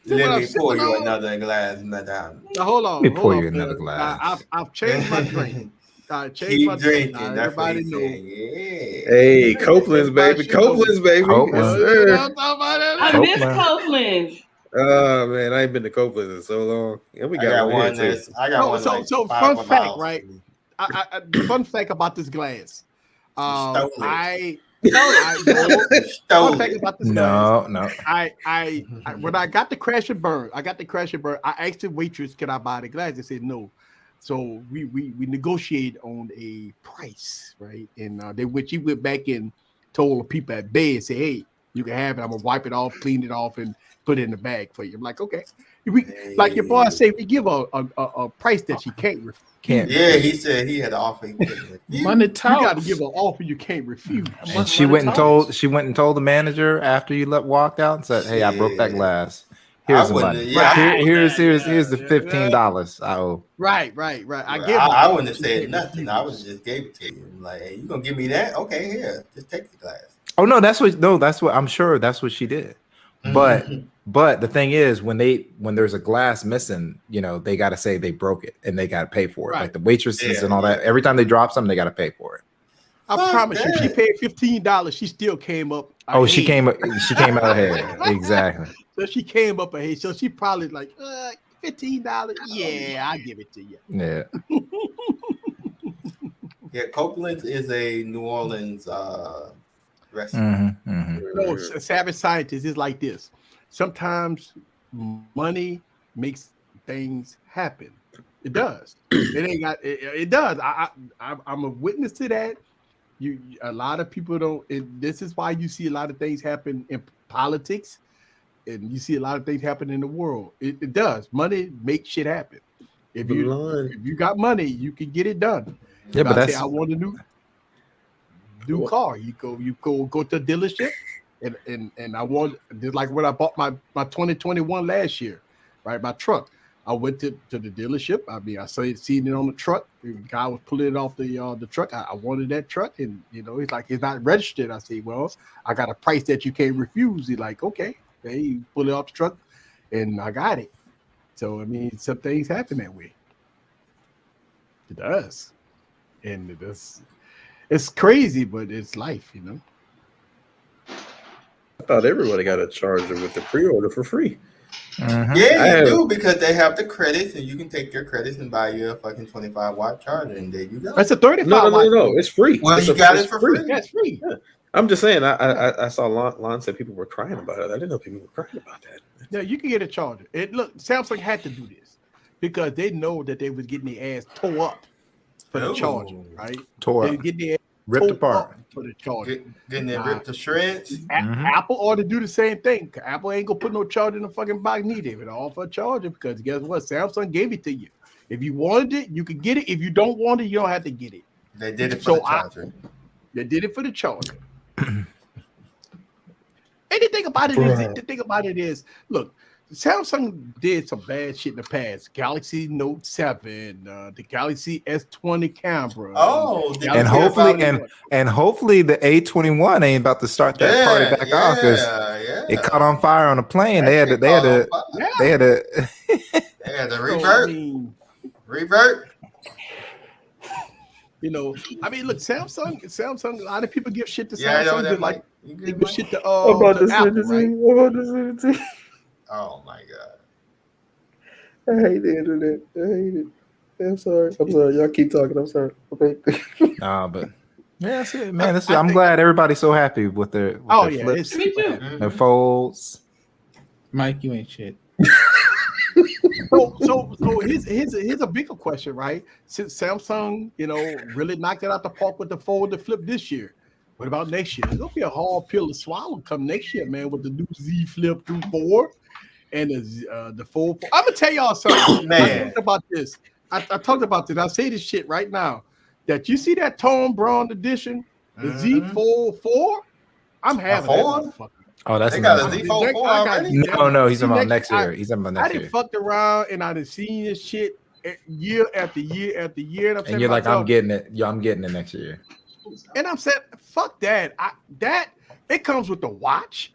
Let me pour you another glass, madame. Now, hold on. Let me pour hold you on, another Phil. glass. I've changed my drink. I changed Keep my drink. drinking. Now, That's what everybody he know. said. Yeah. Hey, Copeland's baby, Copeland's baby. Copeland. Yes, sir. I miss Copeland's. Oh man, I ain't been to Copeland's in so long. And we I got one here, that's. I got one. Like So 5 fun fact, miles right? from me. Fun fact about this glass. Stole I Stole fun fact it. about this glass. No. I when I got the crash and burn, I asked the waitress, "Can I buy the glass?" They said no. So we negotiated on a price, right? And she went back and told the people at bed, say, "Hey, you can have it. I'm gonna wipe it off, clean it off, and put it in the bag for you." I'm like, okay. Like your boy said, we give a price that you can't refuse. Yeah, he said he had an offer. Money You talks. got to give an offer you can't refuse. And she went and told the manager after you walked out and said, "Hey, I broke that glass. Here's the money. Here's the $15 I owe." Right. I wouldn't have said nothing. I would have just gave it to you. I'm like, hey, you gonna give me that? Okay, here, just take the glass. Oh no, that's what I'm sure that's what she did. But the thing is, when there's a glass missing, they got to say they broke it and they got to pay for it. Right. Like the waitresses and all that. Every time they drop something, they got to pay for it. I promise you, she paid $15. She still came up. She came out ahead. Exactly. So she came up ahead. So she probably like $15. Yeah, I give it to you. Yeah. Yeah, Copeland's is a New Orleans restaurant. No, savage scientists is like this. Sometimes money makes things happen. It does. It ain't got. It does. I'm a witness to that. A lot of people don't. This is why you see a lot of things happen in politics, and you see a lot of things happen in the world. It does. Money makes shit happen. If you got money, you can get it done. Yeah, but that's. I want a new car. You go to a dealership, and I want, just like when I bought my 2021 last year, right? My truck. I went to the dealership. I mean, I seen it on the truck. The guy was pulling it off the truck. I wanted that truck, and he's like, it's not registered. I say, well, I got a price that you can't refuse. He's like, okay. He pulled it off the truck, and I got it. So I mean, some things happen that way. It does, and it's crazy, but it's life, I thought everybody got a charger with the pre-order for free. Yeah, you do, because they have the credits, and you can take your credits and buy you a fucking 25-watt charger, and there you go. That's a 35 No, watt. it's free. Well, you got it for free. That's free. Yeah. I'm just saying. I saw Lon said people were crying about it. I didn't know people were crying about that. Yeah, you can get a charger. Look, Samsung had to do this because they know that they was getting their ass tore up for the charger, right? Tore They up. get their ass Ripped apart. for the charger. Getting it ripped to shreds. Apple ought to do the same thing. Apple ain't gonna put no charger in the fucking box neither. It all for a charger, because guess what? Samsung gave it to you. If you wanted it, you could get it. If you don't want it, you don't have to get it. They did it for the charger. They did it for the charger. And the thing about it is, look, Samsung did some bad shit in the past. Galaxy Note 7, the Galaxy S20 camera. Oh, and hopefully the A21 ain't about to start that party back off, because it caught on fire on a plane. They had to revert. I mean, look, Samsung. A lot of people give shit to Samsung. They give shit to Apple, right? Oh my god! I hate the internet. I hate it. I'm sorry. Y'all keep talking. I'm sorry. Okay. Nah, but yeah, that's it, man. I'm glad everybody's so happy with their flips, Me too. their folds. Mike, you ain't shit. So here's a bigger question, right? Since Samsung, really knocked it out the park with the fold, the flip this year, what about next year? It's gonna be a hard pill to swallow come next year, man, with the new Z Flip 2.4 and the Fold 4. I'm gonna tell y'all something, man. I talked about this. I talked about this. I'll say this shit right now. That you see that Tone Braun edition, the Z Fold 4, I'm having that motherfucker. Oh, that's they got a Z Fold 4 already? No, he's talking about next year. He's talking about next year. I done fucked around and I done seen this shit year after year after year. And you're like, I'm getting it. I'm getting it next year. And I'm saying, fuck that. It comes with the watch,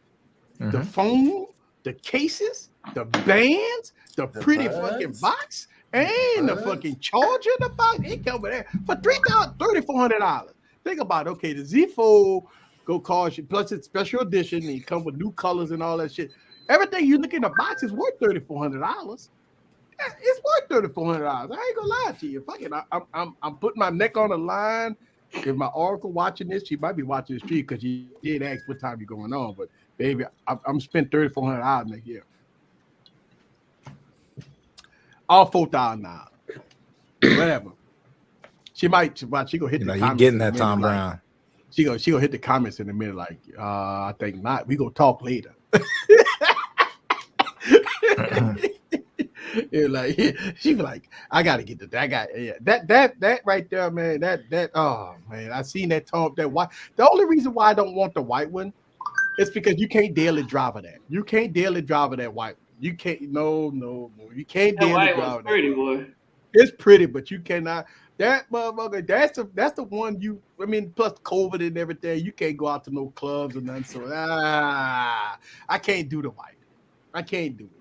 the phone, the cases, the bands, the pretty fucking box, and the fucking charger in the box. It comes with that for $3,400. Think about it. Okay, the Z Fold go cost you, plus it's special edition, and it comes with new colors and all that shit. Everything you look in the box is worth $3,400. It's worth $3,400. I ain't gonna lie to you. Fuck it. I'm putting my neck on the line. If my Oracle watching this, she might be watching the stream, because she did ask what time you're going on. But baby, I'm spent $3,400 next year. All $4,000. Whatever. She gonna hit the comments. You getting that Tom Brown? She gonna hit the comments in a minute. Like, I think not. We gonna talk later. She be like, I gotta get that right there, man. That oh man, I seen that white. The only reason why I don't want the white one is because you can't daily drive that. You can't daily drive that white. You can't. No. You can't daily drive that. Pretty boy. It's pretty, but you cannot. That motherfucker. That's the one you. I mean, plus COVID and everything. You can't go out to no clubs or nothing. So I can't do the white. I can't do it.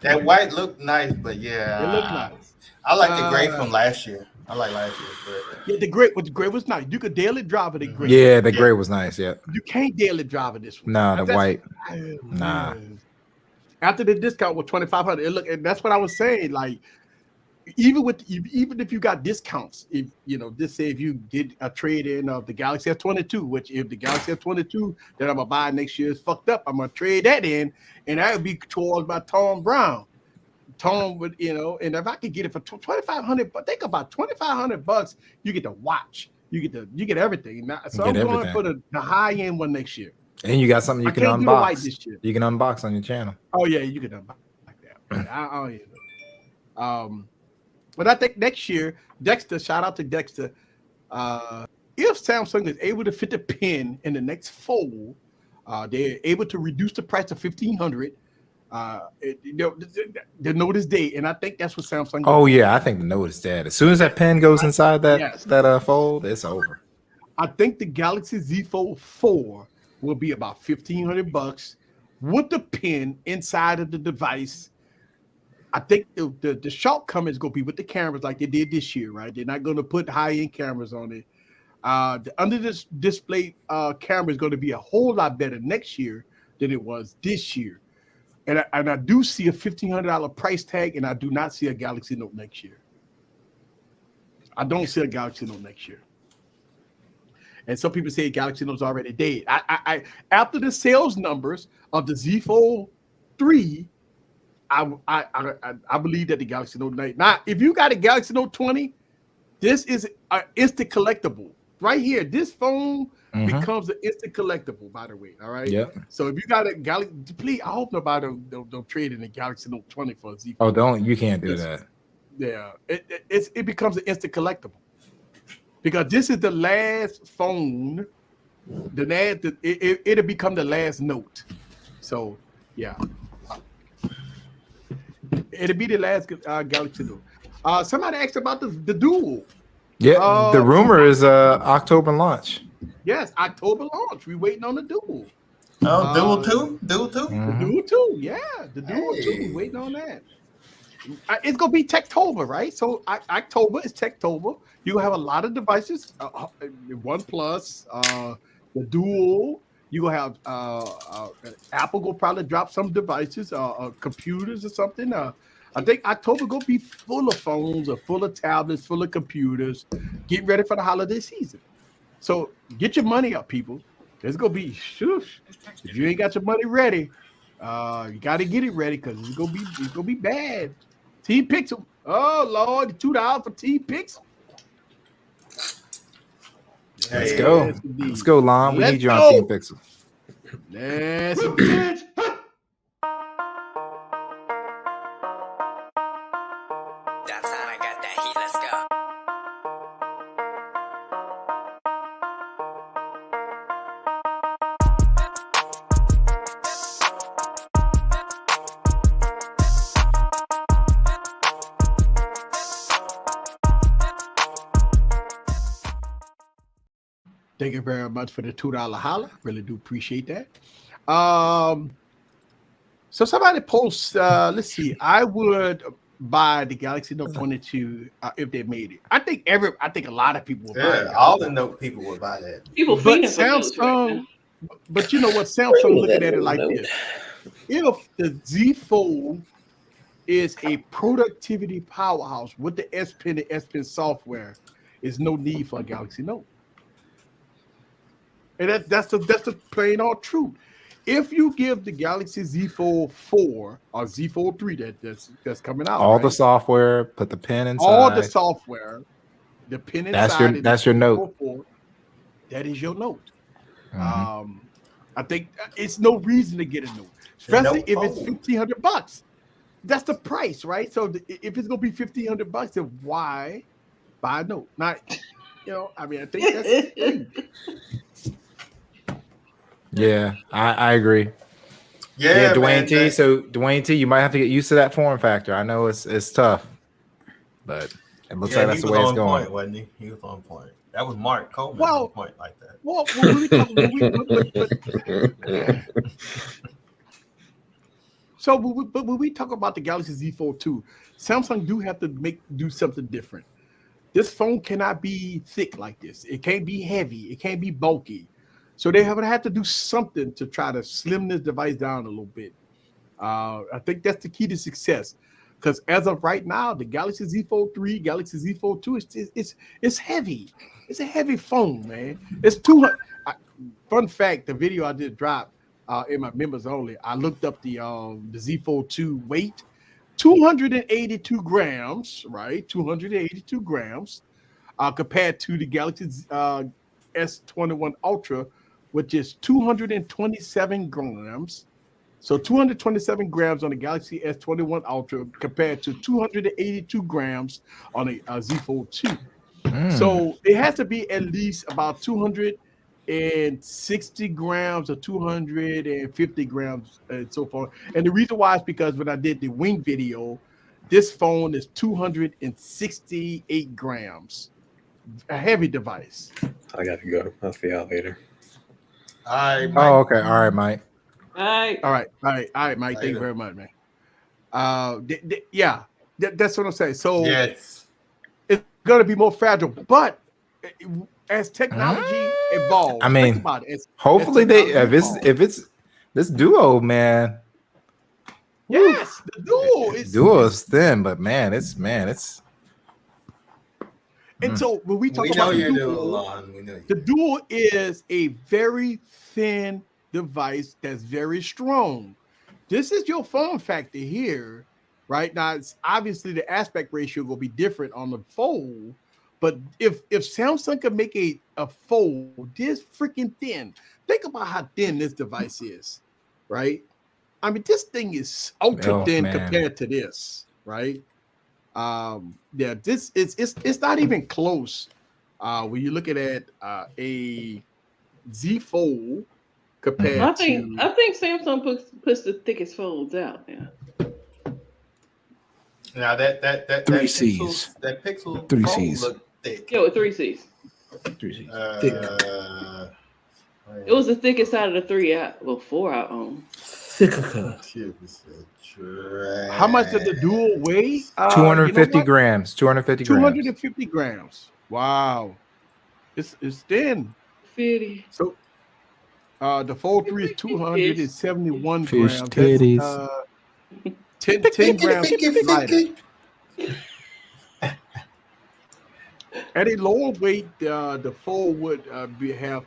That white looked nice, but yeah, it looked nice. I like the gray from last year. I like last year's gray. Yeah, the gray was nice. You could daily drive it in gray. Yeah, the gray was nice. Yeah. You can't daily drive it this one. No, the white. Nah. After the discount was $2,500. Look, and that's what I was saying. Like, even if you got discounts, if if you did a trade in of the Galaxy S22, which if the Galaxy S22 that I'm gonna buy next year is fucked up, I'm gonna trade that in, and that would be towards my Tom Brown. Tone would, and if I could get it for $2,500, but think about $2,500, you get the watch, you get everything. Now, so I'm going for the high end one next year. And you got something you can unbox. This year. You can unbox on your channel. Oh yeah, you can unbox like that. I don't know. But I think next year, Dexter, shout out to Dexter. If Samsung is able to fit the pen in the next fold, they're able to reduce the price to $1,500. The notice date, and I think that's what Samsung. Oh yeah, I think the notice that as soon as that pen goes inside that fold, it's over. I think the Galaxy Z Fold 4 will be about $1,500 with the pen inside of the device. I think the shortcoming is going to be with the cameras like they did this year, right? They're not going to put high-end cameras on it. The under this display camera is going to be a whole lot better next year than it was this year. And I do see a $1,500 price tag, and I do not see a Galaxy Note next year. I don't see a Galaxy Note next year. And some people say Galaxy Note's already dead. I after the sales numbers of the Z Fold 3, I believe that the Galaxy Note 9. Now, if you got a Galaxy Note 20, this is an instant collectible. Right here, this phone becomes an instant collectible, by the way. All right. Yeah. So if you got a Galaxy, please, I hope nobody don't trade in a Galaxy Note 20 for a Z Fold. Oh, you can't do that. Yeah. It becomes an instant collectible. Because this is the last phone, it'll become the last Note. So, yeah. It'll be the last Galaxy Note. Somebody asked about the Dual. Yeah, the rumor is October launch. Yes, October launch. We're waiting on the Dual. Oh, Dual 2? Dual 2? The Dual 2, yeah. The Dual 2. We're waiting on that. It's going to be Techtober, right? So October is Techtober. You have a lot of devices. OnePlus, the Dual. You will have Apple will probably drop some devices, computers or something. I think October going to be full of phones or full of tablets, full of computers. Get ready for the holiday season. So get your money up, people. It's going to be, shush. If you ain't got your money ready, you got to get it ready because it's going to be bad. Team Pixel. Oh, Lord, $2 for Team Pixel. Let's go. Yes, Let's go, Lon. We need you on Team Pixel. Yes, indeed. Thank you very much for the $2 holla. Really do appreciate that. So somebody posts, let's see, I would buy the Galaxy Note 22 if they made it. I think a lot of people would buy it. All the Note people would buy that. But Samsung, but you know what? Samsung looking at it like this. If the Z Fold is a productivity powerhouse with the S Pen and S Pen software, there's no need for a Galaxy Note. And that's the plain old truth. If you give the Galaxy Z Fold 4 or Z Fold 3 that's coming out, all the software, put the pen inside. All the software, the pen inside. That's your Note. 4, that is your Note. I think it's no reason to get a Note, especially if it's $1,500. That's the price, right? So if it's gonna be $1,500, then why buy a Note? Not, I mean, I think that's the thing. Yeah, I agree. Yeah, Dwayne T. So Dwayne T, you might have to get used to that form factor. I know it's tough, but it looks like that's the way it's going. Point, wasn't he? He was on point. That was Mark Coleman on point like that. Well, when we talk about the Galaxy Z Fold 2, Samsung do have to do something different. This phone cannot be thick like this. It can't be heavy. It can't be bulky. So they have to do something to try to slim this device down a little bit. I think that's the key to success. Because as of right now, the Galaxy Z Fold 3, Galaxy Z Fold 2, it's heavy. It's a heavy phone, man. It's 200. Fun fact: the video I did drop in my members only. I looked up the Z Fold 2 weight, 282 grams, right? 282 grams, compared to the Galaxy S21 Ultra, which is 227 grams. So 227 grams on the Galaxy S21 Ultra compared to 282 grams on a Z Fold 2. So it has to be at least about 260 grams or 250 grams and so forth. And the reason why is because when I did the wing video, this phone is 268 grams. A heavy device. I got to go. I'll see y'all later. All right, Mike. Oh, okay. All right, Mike. All right, Mike. Thank you very much, man. Yeah, that's what I'm saying. So yes, it's gonna be more fragile, but as technology evolves, I mean, think about it. Hopefully if it's this Duo, man. Yes, the Duo is thin, but man, it's and so when we talk about the Duo is a very thin device that's very strong. This is your form factor here, right? Now, it's obviously the aspect ratio will be different on the Fold, but if Samsung could make a Fold this freaking thin, think about how thin this device is, right? I mean, this thing is ultra thin compared to this, right? Yeah, this it's not even close. When you look at a Z Fold compared I think Samsung puts the thickest folds out now. Now that 3 C's. That Pixel 3 Fold C's. look thick. Yeah, with 3 C's. 3 C's. Thick. It was the thickest out of the 4 I own. Thicker. How much did the Duo weigh? 250 grams. 250 grams. 250 grams. Wow, it's thin. 50. So, the Fold 3 is 271 Fish grams. titties. That's, 10 grams lighter. At a lower weight, the Fold would have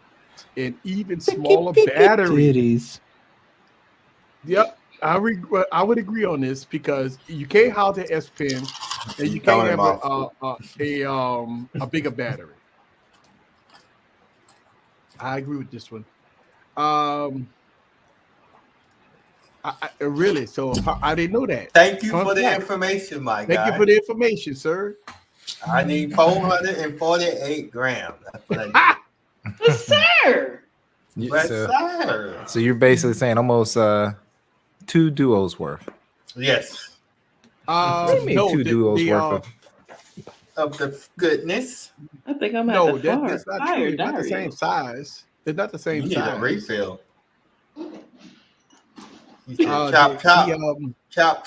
an even smaller battery. Titties. Yep, I would agree on this because you can't house an S Pen and you can't have a bigger battery. I agree with this one. I really, so I didn't know that. Thank you for the information, my guy. Thank you for the information, sir. I need 448 grams. That's what I need. But sir. So you're basically saying almost 2 Duos worth. Yes. What do you mean 2 Duos worth of the goodness? I think I'm at that's not true. It's not the same size. It's not the same size. You need a refill. Chop,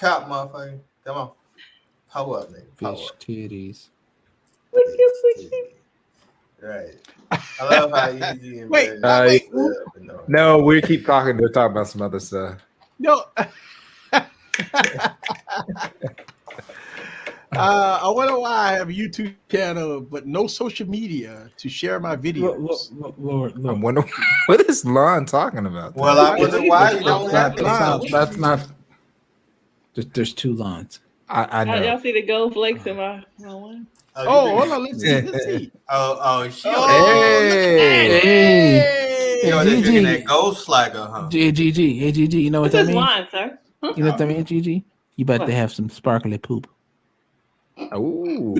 motherfucker. Come on. Pull up, nigga. Fish titties. Right. I love how easy and wait. No, we keep talking. They're talking about some other stuff. No. I wonder why I have a YouTube channel but no social media to share my videos. Lord. I wonder what is Lon talking about? Well, I wonder why you don't have that's not. There's 2 lawns. I know. Y'all see the gold flakes in my one? Hold on, let's see. She Hey. You know, they're drinking that gold slagger, huh? GG. Hey, GG. You know what that means? Wine, sir. You know what that means, GG? You about to have some sparkly poop. Ooh.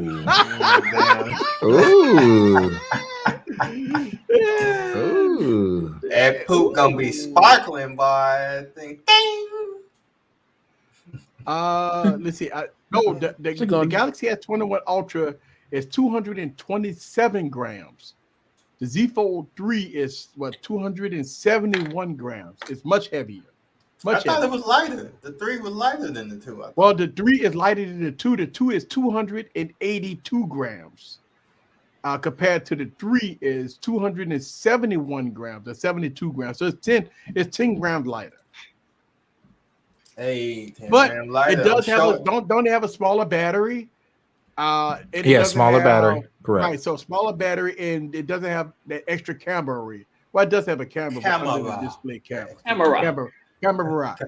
Ooh. That poop gonna be sparkling, boy. I think. Let's see. The Galaxy S21 Ultra is 227 grams. The Z Fold 3 is 271 grams. It's much heavier. I thought it was lighter. The 3 was lighter than the 2. Well, the 3 is lighter than the 2. The 2 is 282 grams. Compared to the 3 is 271 grams or 72 grams. So it's 10 grams lighter. Hey, 10 but grams lighter. It does have don't it have a smaller battery? Smaller battery. Correct. Right, so smaller battery, and it doesn't have that extra camera. Well, it does have a camera. Camera. Display camera. Camera rock.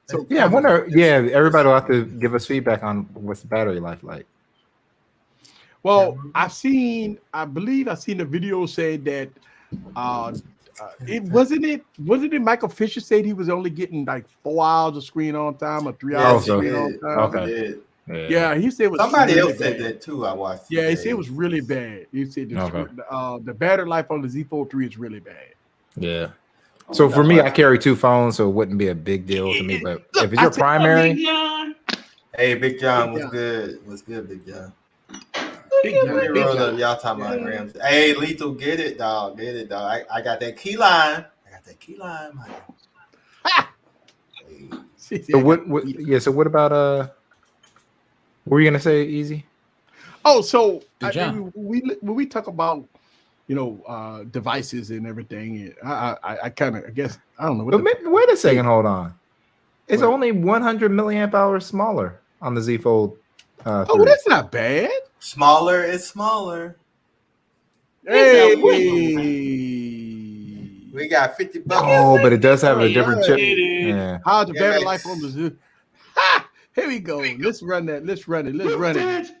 So Yeah, I wonder. Yeah, everybody will have to give us feedback on what's the battery life like. Well, I believe I've seen a video saying that it wasn't Michael Fisher said he was only getting like 4 hours of screen on time or 3 hours of screen on time. Okay. Yeah, he said it was Somebody really else said bad. that too. I watched. Yeah, he said it was really bad. He said the battery life on the Z Fold 3 is really bad. Yeah. So for me, I carry 2 phones, so it wouldn't be a big deal to me. But if it's your primary, hey, Big John, what's good? What's good, Big John? Big John. Y'all talking about grams? Hey, Lethal, get it, dog. Get it, dog. I got that key line. Man. So what? Yeah. So what about what were you gonna say, Easy? Oh, so when we talk about devices and everything, I kind of guess I don't know. But wait a second, hold on. It's only 100 milliamp hours smaller on the Z Fold. Oh, that's not bad. Smaller is smaller. Hey, we got 50 bucks. Oh, but it does have a different chip. Yeah. How's the battery life on the Z? Ha! Here we go. Let's run that. Let's run it. Let's run it.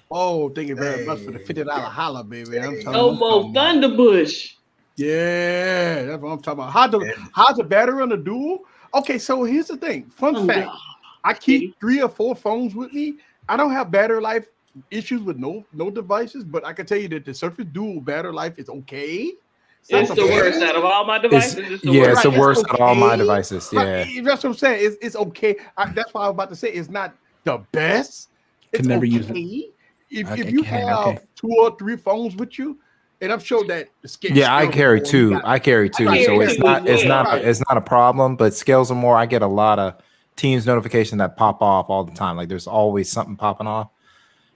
Oh, thank you very much for the $50 holla, baby. I'm talking Thunderbush. Yeah, that's what I'm talking about. How's the battery on the Dual? Okay, so here's the thing. Fun fact. I keep 3 or 4 phones with me. I don't have battery life issues with no devices, but I can tell you that the Surface Dual battery life is okay. It's the worst out of all my devices. It's the worst out of all my devices. Yeah, that's what I'm saying. It's okay. That's why I was about to say it's not the best. It's Can never okay. use it. If you have 2 or 3 phones with you, and I'm sure that the scale. Yeah, I carry 2. I carry 2, so it's not a problem. But scales are more. I get a lot of Teams notifications that pop off all the time. Like there's always something popping off.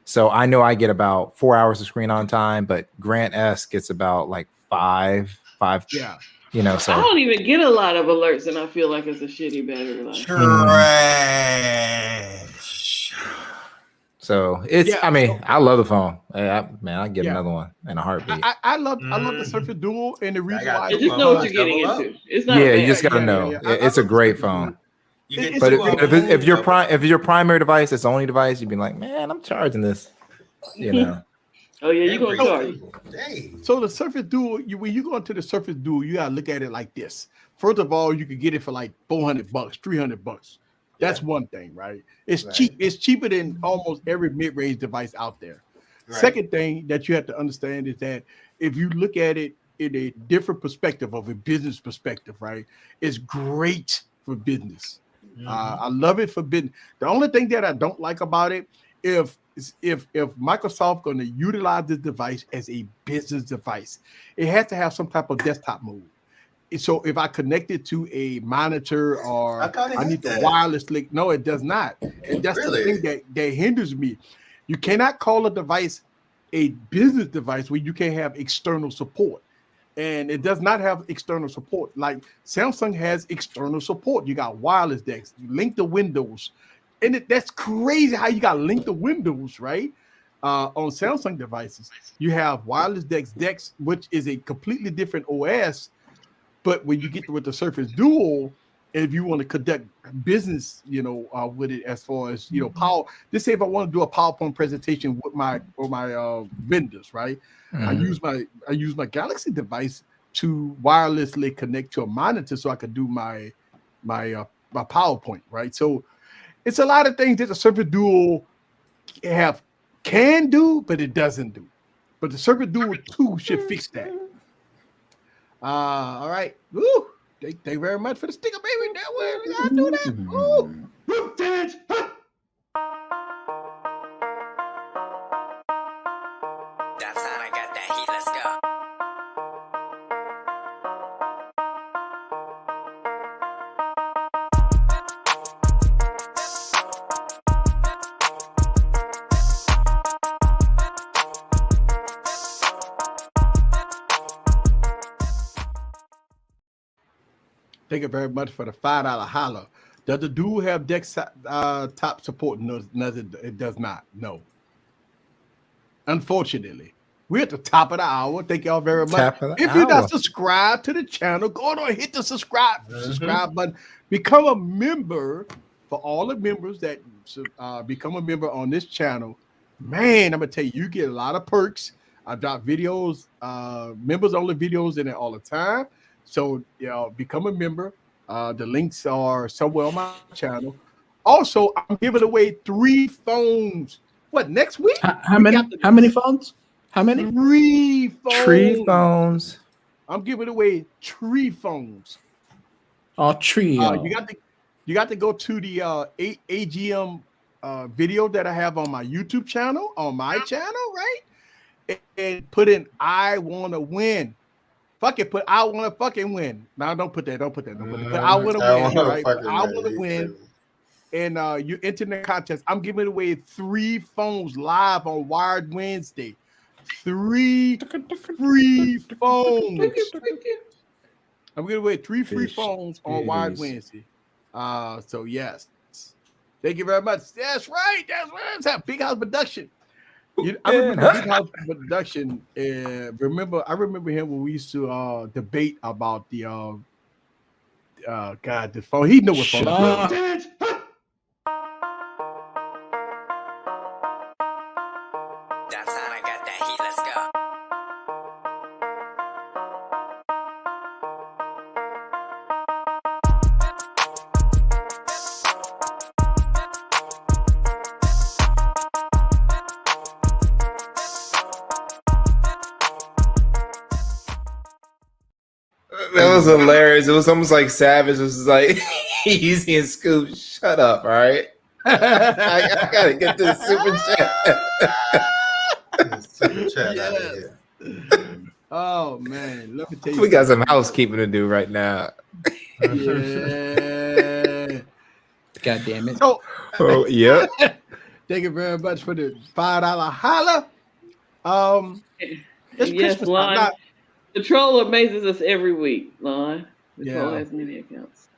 So I know I get about 4 hours of screen on time, but Grant S gets about like 5. Yeah. So I don't even get a lot of alerts, and I feel like it's a shitty battery life. Trash. So it's. I mean, I love the phone. I'd get another one in a heartbeat. I love the Surface Dual, and the reason why. You just know what you're getting into. It's not. Yeah, you just gotta know. It's a great phone. But if your primary device, it's the only device, you'd be like, man, I'm charging this. Oh yeah, you're gonna charge. So the Surface Dual, when you go into the Surface Dual, you gotta look at it like this. First of all, you could get it for like $400, $300. That's one thing, right? It's cheap. It's cheaper than almost every mid-range device out there. Right. Second thing that you have to understand is that if you look at it in a different perspective, of a business perspective, right? It's great for business. Mm-hmm. I love it for business. The only thing that I don't like about it, if Microsoft going to utilize this device as a business device, it has to have some type of desktop mode. So if I connect it to a monitor or I need the wireless link, no, it does not. And that's the thing that hinders me. You cannot call a device a business device where you can't have external support. And it does not have external support. Like Samsung has external support. You got wireless decks, you link the windows. And that's crazy how you got link the windows, right? On Samsung devices. You have wireless decks, which is a completely different OS. But when you get with the Surface Dual, if you want to conduct business, with it as far as power. Just say if I want to do a PowerPoint presentation with my vendors, right? Mm-hmm. I use my Galaxy device to wirelessly connect to a monitor so I could do my PowerPoint, right? So it's a lot of things that the Surface Dual can do, but it doesn't do. But the Surface Dual 2 should fix that. All right. Woo. Thank you very much for the sticker, baby. That way we gotta do that. Woo. Dance. That's how I got that heat. Let's go. Thank you very much for the $5 holler. Does the dude have desktop support? No, it does not. No. Unfortunately. We're at the top of the hour. Thank y'all very much. If you're not subscribed to the channel, go on and hit the subscribe button. Become a member. For all the members that become a member on this channel, man, I'm gonna tell you, you get a lot of perks. I drop videos, members only videos in it all the time. So become a member. The links are somewhere on my channel. Also, I'm giving away 3 phones. What, next week? How many phones? How many? 3 phones. 3 phones. I'm giving away 3 phones. Oh, trio. You got to go to the AGM video that I have on my YouTube channel, right? And put in "I want to win." Fuck it, put "I want to fucking win." No, don't put that. Put "I want to win." Right? I want to win. And you enter the contest. I'm giving away 3 phones live on Wired Wednesday. 3 free phones. I'm giving away 3 free phones on Wired Wednesday. So yes, thank you very much. That's right. That's a Big House Production. I remember Big House Production. I remember him when we used to debate about the the phone. He knew what phone. That's how I got that heat. Let's go. That was hilarious. It was almost like Savage was like, Easy and Scoop, shut up, all right? I gotta get to the super chat. Super chat out of here. Oh man, let me tell you. We got some housekeeping to do right now. Yeah. God damn it. So, yeah. Thank you very much for the $5 holla. It's Yes, Christmas Lon. time. The troll amazes us every week, Lon. The troll Yeah. has many accounts.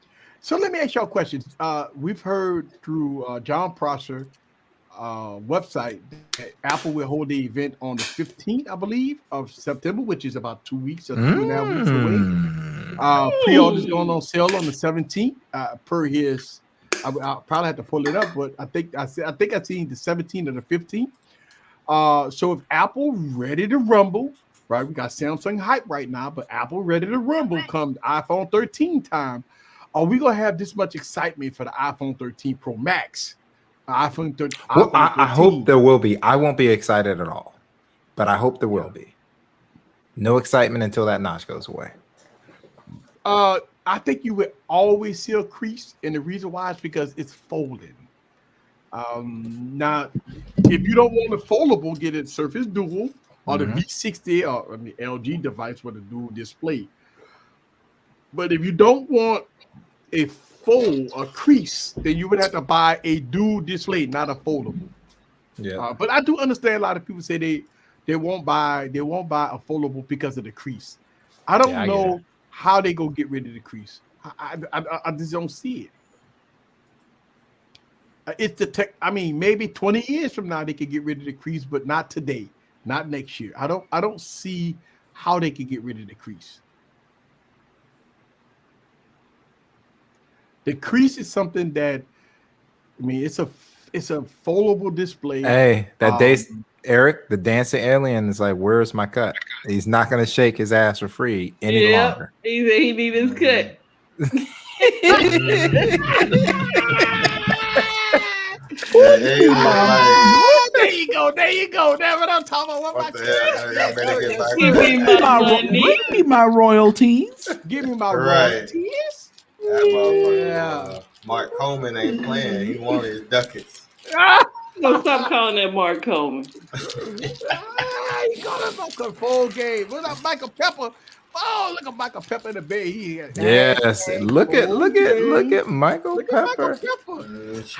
So let me ask y'all questions. We've heard through John Prosser website that Apple will hold the event on the 15th, I believe, of September, which is about 2 weeks or 2.5 weeks away. Pre-orders going on sale on the 17th. Per his, I'll probably have to pull it up, but I think I seen the 17th or the 15th. So if Apple ready to rumble, right? We got Samsung hype right now, but Apple ready to rumble come iPhone 13 time. Are we gonna have this much excitement for the iPhone 13 Pro Max? iPhone 13. Well, I hope there will be. I won't be excited at all, but I hope there will be. No excitement until that notch goes away. I think you would always see a crease, and the reason why is because it's folding. Now, if you don't want a foldable, get it Surface Dual or the V60 or the LG device with a dual display. But if you don't want a crease, then you would have to buy a dual display, not a foldable. Yeah. But I do understand a lot of people say they won't buy a foldable because of the crease. I don't know how they go get rid of the crease. I just don't see it. It's the tech. I mean, maybe 20 years from now they could get rid of the crease, but not today, not next year. I don't see how they could get rid of the crease. The crease is something that, I mean, it's a foldable display. Hey, Eric, the dancing alien is like, where's my cut? He's not gonna shake his ass for free any longer. He said he need his cut. There you go. That's what I'm talking about. What the hell? Y'all better get back. Give me my money. Give me my royalties. Give me my Right. royalties. That motherfucker, Yeah. Mark Coleman ain't playing. He wanted his ducats. No, stop calling that Mark Coleman. You got that Michael full game. What up, Michael Pepper? Oh, look at Michael Pepper in the bay. Yes, look at Michael Pepper.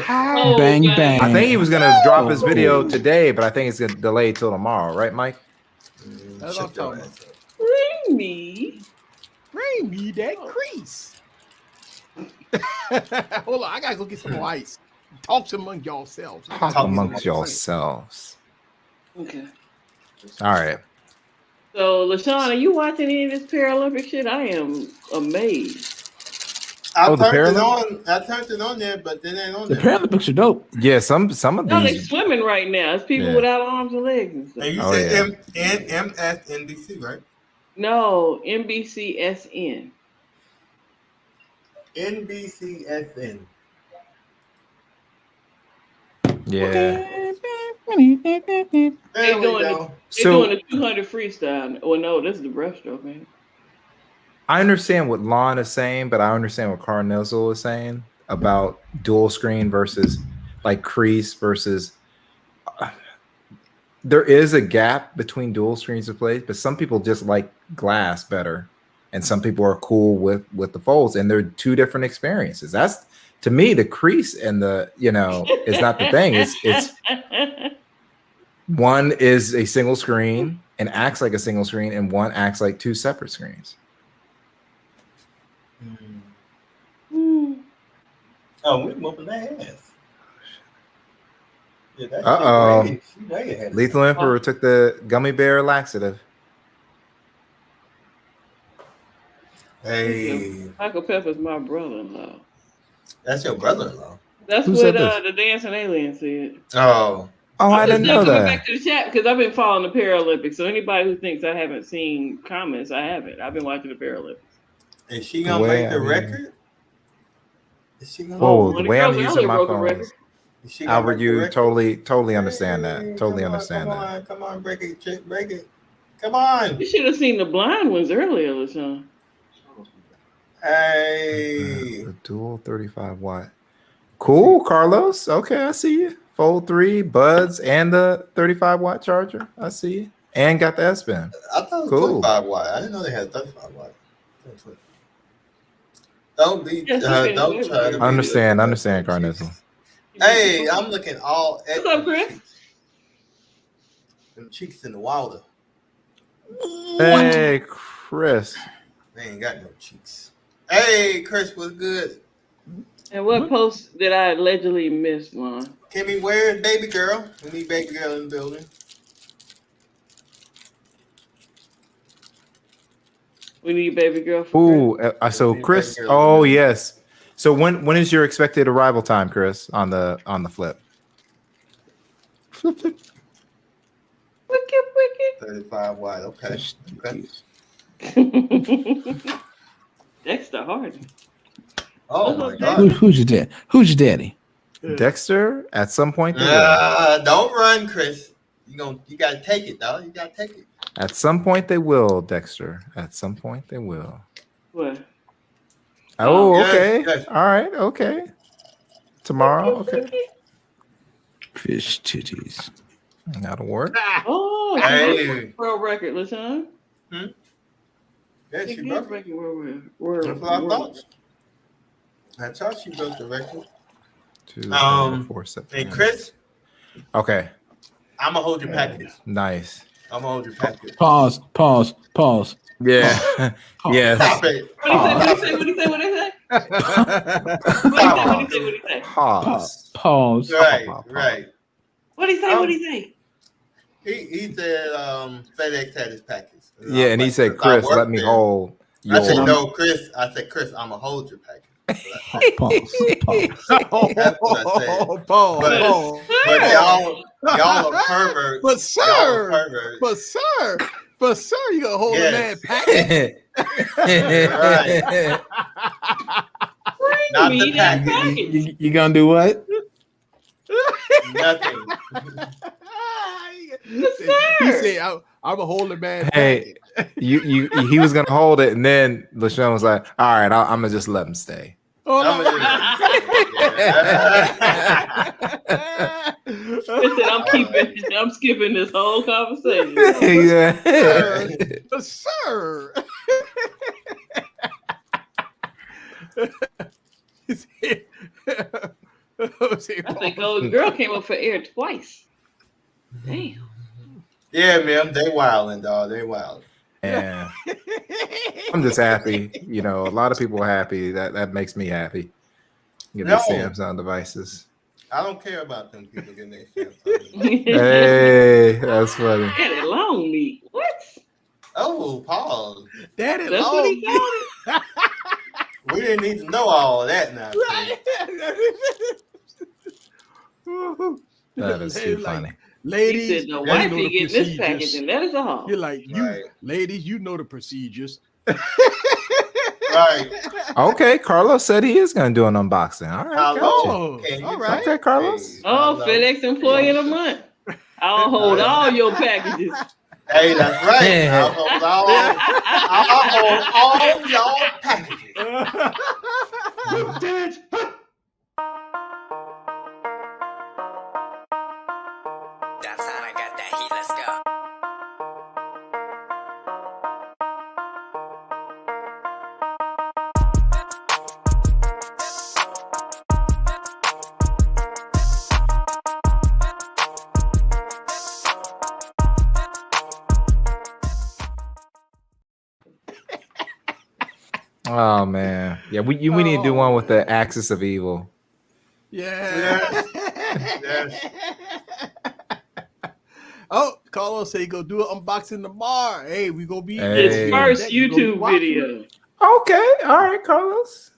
Bang bang. I think he was gonna drop his video today, but I think it's gonna delay till tomorrow, right, Mike? That's what I'm talking about. Bring me Bring me that crease. Hold on, I gotta go get some more ice. Talk among yourselves. Talk amongst yourselves. Okay. All right. So, LaShawn, are you watching any of this Paralympic shit? I am amazed. I Oh, the turned it Paralympics? on. I turned it on there, but it ain't on The there. Paralympics are dope. Yeah, some of No, they these. swimming right now. It's people Yeah. without arms and legs and stuff. And you Oh, said MSNBC, right? No, NBCSN. NBCSN. Yeah. There They we doing go. They're doing a 200 freestyle. Well, no, this is the breaststroke, man. I understand what Lon is saying, but I understand what Carnezzo is saying about dual screen versus like crease versus. There is a gap between dual screens of plays, but some people just like glass better, and some people are cool with the folds, and they're two different experiences. That's to me the crease and the is not the thing. It's one is a single screen and acts like a single screen, and one acts like two separate screens. Oh, we're moving that ass. Yeah, that's way ahead. Lethal Emperor took the gummy bear laxative. Hey, Michael Pepper's my brother-in-law. that's your brother-in-law. That's Who what said this? the dancing alien said. Oh, I didn't know coming that. back to the chat because I've been following the Paralympics. So anybody who thinks I haven't seen comments, I haven't. I've been watching the Paralympics. is she gonna make the record? Is she gonna? Oh, one the of way the I'm girls using my earlier broke a phone. record. Is she gonna Albert, make the you record? totally understand that. Hey, Totally come on, understand that. Come on, break it, chick, break it. Come on. You should have seen the blind ones earlier, LaShawn. Hey. The dual 35 watt. Cool, Carlos. Okay, I see you. Fold 3, buds, and the 35 watt charger. I see you. And got the S Pen. I thought it was Cool. 25 watt. I didn't know they had 35 watt. Don't be, Yes, don't try to be. Understand, Carnezzo. Hey, I'm looking all at What's up, Chris? them cheeks in the wilder. Hey, Chris. They ain't got no cheeks. Hey, Chris, what's good? And what post did I allegedly miss, Lon? Kimmy, where's baby girl? We need baby girl in the building. We need baby girl. Ooh, so Chris. Oh yes. So when is your expected arrival time, Chris, on the flip? Flip. Wicked. 35 watt. Okay. Dexter Hardy. Oh my God. Who's your dad? Who's your daddy? Dexter. At some point, they will. Don't run, Chris. You gotta take it, dog. You gotta take it. At some point they will, Dexter. At some point they will. What? Oh, Yes, okay. yes. All right. Okay. Tomorrow. Okay. Fish titties. That'll work. Oh, Hey. world record, LaShawn. Yeah, she Big broke it. record world. That's what I thought. I thought she broke the record. 2, 4, 7. Hey, Chris, Okay. I'm gonna hold your package. Nice. I'm gonna hold your package. Pause. Yeah. Yes. Stop it. What do you say? What do you say? Pause. Pause. Right. What do you say? What do you say? He said FedEx had his package. Yeah, and he said, "Chris, let me hold." I said, yours." "No, Chris." I said, "Chris, I'm gonna hold your package." Pause. That's what I said. Pause. But y'all are perverts. But sir, Y'all are perverts. but sir, you gonna hold Yes. a man package? Right. Not Me the that package. You gonna do what? Nothing. He said, "I'm a hold a man Hey, package." he was gonna hold it, and then LaShawn was like, "All right, I'm gonna just let him stay." Listen, I'm skipping this whole conversation. Yeah. But sir. I think old girl came up for air twice. Damn. Yeah, man, they wilding, dog. They wilding. Yeah. I'm just happy. A lot of people are happy. That makes me happy. Get No. the Samsung devices. I don't care about them people getting their Samsung. Hey, that's funny. Daddy long meat. What? Oh, pause. Daddy That's what he long. called it. We didn't need to know all of that now. That is too funny. Ladies, He said, "No, you wife know ain't the getting this package, procedures. and that is a haul." You're like, Right. ladies, you know the procedures. Right. Okay, Carlos said he is going to do an unboxing. All right, gotcha. Oh, Can you all right. Okay, Carlos. Oh, FedEx employee of the month. I'll hold all your packages. Hey, that's right. I'll hold all y'all packages. That time I got that heat, let's go. Oh man, yeah. We need to do one with the axis of evil. Yeah. Yes. Oh, Carlos said he gonna do an unboxing tomorrow. Hey, we gonna be Hey. His first You gonna be YouTube watching video. it. Okay, all right, Carlos.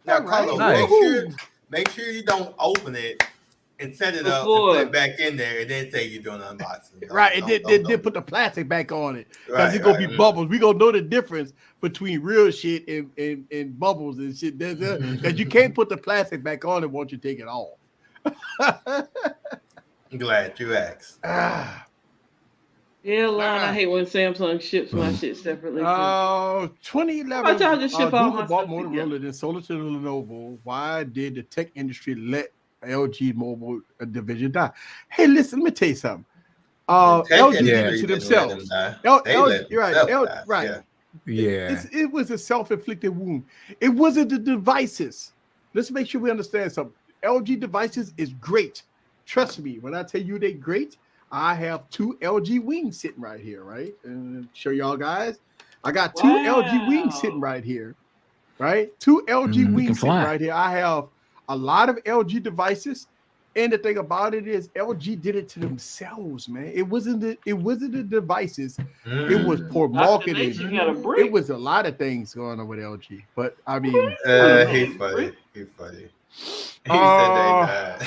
Now, All right. Carlos, Nice. make sure you don't open it and set it up and Before. put it back in there and then say you're doing an unboxing. Right, and then put the plastic back on it because Right, it's gonna be right. bubbles. We gonna know the difference between real shit and bubbles and shit. Because you can't put the plastic back on it once you take it off. I'm glad you asked. Yeah, Lon, I hate when Samsung ships my shit separately. too. 2011. How about y'all just ship all Google my bought stuff Motorola, together? then sold it to Lenovo. Why did the tech industry let LG mobile division die? Hey, listen, let me tell you something. LG did it to themselves. Right. Yeah. It was a self-inflicted wound. It wasn't the devices. Let's make sure we understand something. LG devices is great. Trust me, when I tell you they're great, I have 2 LG wings sitting right here, right? And show y'all guys. I got 2 LG wings sitting right here, right? 2 LG wings sitting right here. I have a lot of LG devices. And the thing about it is LG did it to themselves, man. It wasn't the devices. It was poor marketing. It was a lot of things going on with LG. But I mean, he's funny. He's funny. He said they died.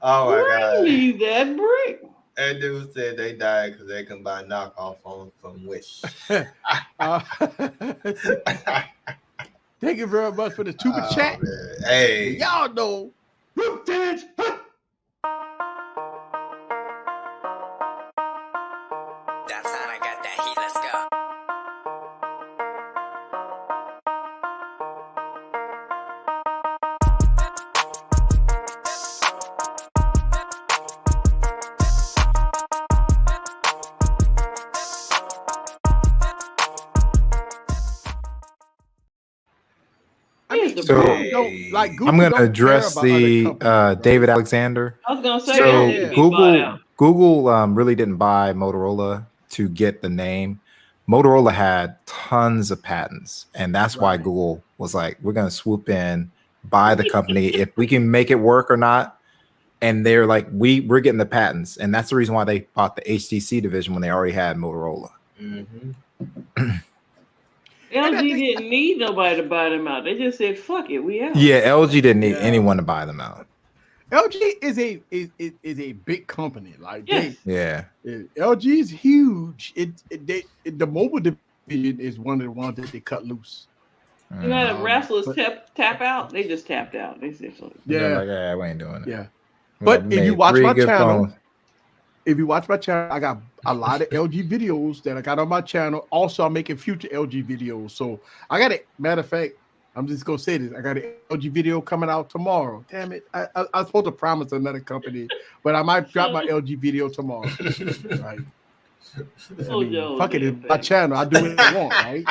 Oh my god. Bring me that brick. That dude said they died because they can buy knockoff phones from Wish. Thank you very much for the super chat. Man. Hey, y'all know. That time I got that heat, let's go. So I'm going to address the David Alexander. I was gonna say So that didn't get bought out. Google really didn't buy Motorola to get the name. Motorola had tons of patents, and that's why Google was like, we're going to swoop in, buy the company if we can make it work or not. And they're like, we're getting the patents, and that's the reason why they bought the HTC division when they already had Motorola. LG didn't need nobody to buy them out. They just said, "Fuck it, we out." Yeah, LG didn't need anyone to buy them out. LG is a big company. Like LG is huge. The mobile division is one of the ones that they cut loose. You know, the wrestlers tap out. They just tapped out. They said, "Fuck it." They're like, yeah, we ain't doing it. Yeah, but if you watch my channel, I got a lot of LG videos that I got on my channel. Also, I'm making future LG videos. So I got it. Matter of fact, I'm just gonna say this. I got an LG video coming out tomorrow. Damn it! I was supposed to promise another company, but I might drop my LG video tomorrow. Right? I mean, fuck it. It's my channel. I do what I want. Right?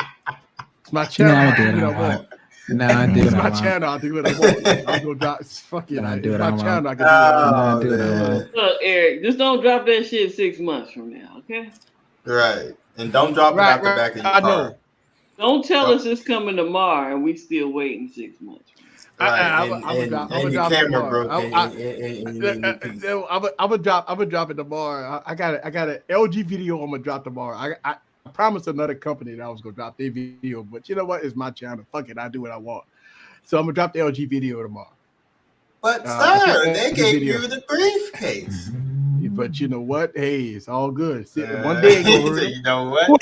It's my channel. I do what I want. No, I do It's what I my want. channel. I do what I want. I'm gonna drop. Fuck it. I It's do what my I want. channel. I can do what I want. do what I want. Look, Eric, just don't drop that shit 6 months from now, okay? Right. And don't drop it out the back of your car. Don't tell us it's coming tomorrow and we still waiting 6 months. And your camera broke. I'm gonna drop it tomorrow. I got an LG video. I'm gonna drop tomorrow. I promised another company that I was gonna drop their video, but you know what? It's my channel. Fuck it, I do what I want. So I'm gonna drop the LG video tomorrow. But sir, they gave you the briefcase. But you know what? Hey, it's all good. One day ain't gonna hurt him. You know what? One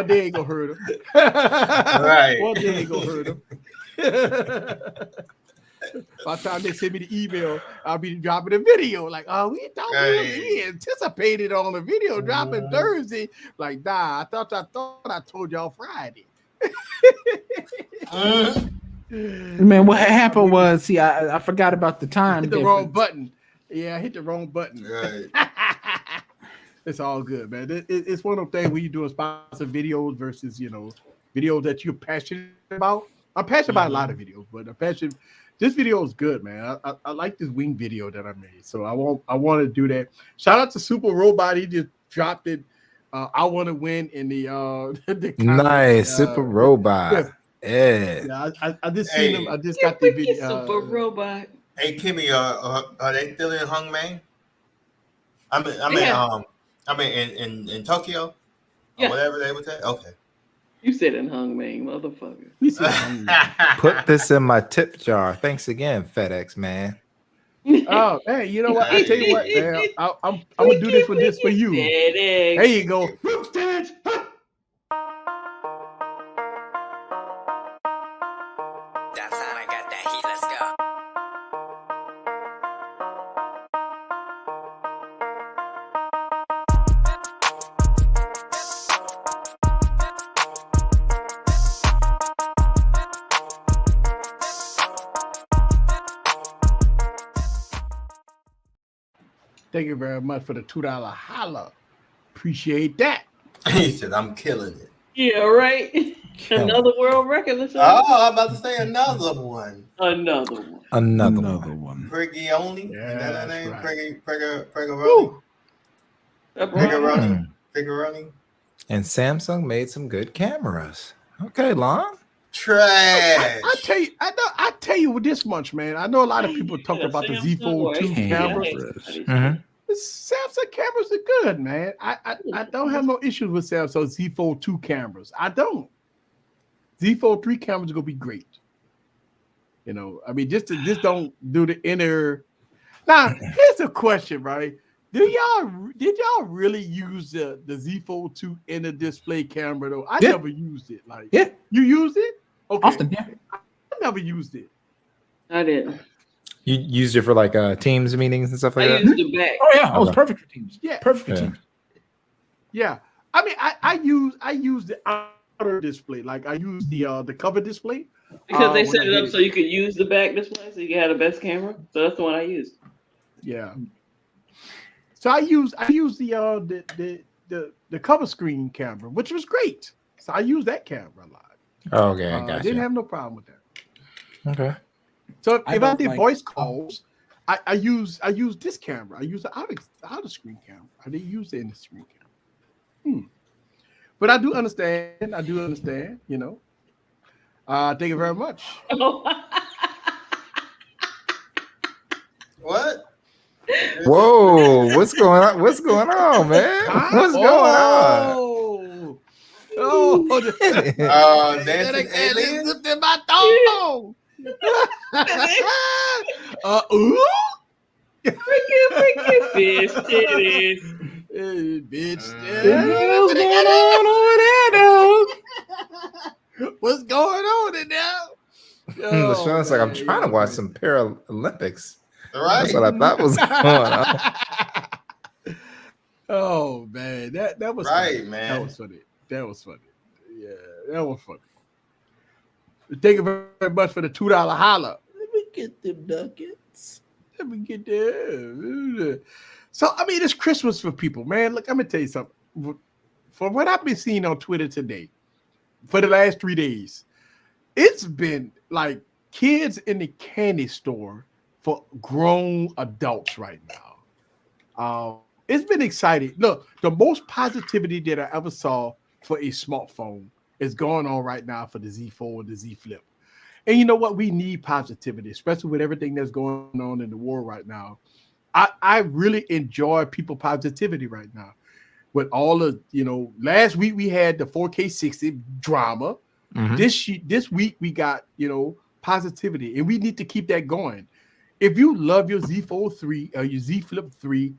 day ain't gonna hurt him. Right. One day ain't gonna hurt him. By the time they send me the email, I'll be dropping a video. Like, oh, we anticipated on the video dropping Thursday. Like, nah, I thought I told y'all Friday. Man, what happened was, see, I forgot about the time. Hit the wrong button. Yeah, I hit the wrong button. Right. It's all good, man. It's one of those things when you're doing sponsored videos versus, videos that you're passionate about. I'm passionate about a lot of videos, but I'm passionate. This video is good, man. I like this wing video that I made, so I want to do that. Shout out to Super Robot. He just dropped it. I want to win in the nice Super Robot. Yeah, I just seen him. I just got the video. Super Robot. Hey Kimmy, are they still in Hongmeng? I mean in Tokyo, or whatever they would say. Okay. You said in Hongmeng, motherfucker. Put this in my tip jar. Thanks again, FedEx man. Oh, hey, you know what? I tell you what, man. I'm gonna do this for you. FedEx. There you go. That time I got that heat, let's go. Thank you very much for the $2 holla. Appreciate that. He said, I'm killing it. Yeah, right. Another world record. Oh, I'm about to say another one. Another one. Another one. Prigioni? Yeah, Is that her name? right. Prigaroni? And Samsung made some good cameras. Okay, Lon. Trash. I tell you this much, man. I know a lot of people talk about the Z Fold 2 cameras. The Samsung cameras are good, man. I don't have no issues with Samsung Z Fold 2 cameras. I don't. Z Fold 3 cameras are gonna be great. I mean, just don't do the inner. Now, here's a question, right? Did y'all really use the Z Fold 2 inner display camera though? I never used it. Like, yeah, you used it? Okay. Often, yeah. I never used it. I didn't. You used it for like Teams meetings and stuff like that? I used the back. Oh yeah, it was perfect for Teams. Yeah, perfect for Teams. Yeah, I mean, I use the outer display, like I use the cover display because they set it up so you could use the back display, so you can have the best camera. So that's the one I used. Yeah. So I use the cover screen camera, which was great. So I use that camera a lot. Oh, okay, I got I didn't have no problem with that. Okay. So if I did voice calls, I use this camera. I use the outer screen camera. I didn't use the inner screen camera. But I do understand. Thank you very much. What? Whoa! What's going on? What's going on, man? What's going on? Dancing alien? In my thong. Freaking fish titties. Bitch. What's going on over there, though? What's going on in there? LaShawn's like, I'm trying to watch some Paralympics. Right. That's what I thought was going on. Oh man, that was right, funny. man. That was funny. Yeah, that was funny. Thank you very much for the $2 holla. Let me get them nuggets. Let me get them. So I mean, it's Christmas for people, man. Look, I'm gonna tell you something. For what I've been seeing on Twitter today, for the last 3 days, it's been like kids in the candy store for grown adults right now. It's been exciting. Look, the most positivity that I ever saw for a smartphone is going on right now for the Z Fold and the Z Flip. And you know what? We need positivity, especially with everything that's going on in the world right now. I really enjoy people positivity right now. With all of, last week we had the 4K 60 drama. Mhm. This week we got, positivity, and we need to keep that going. If you love your Z Fold 3 or your Z Flip 3,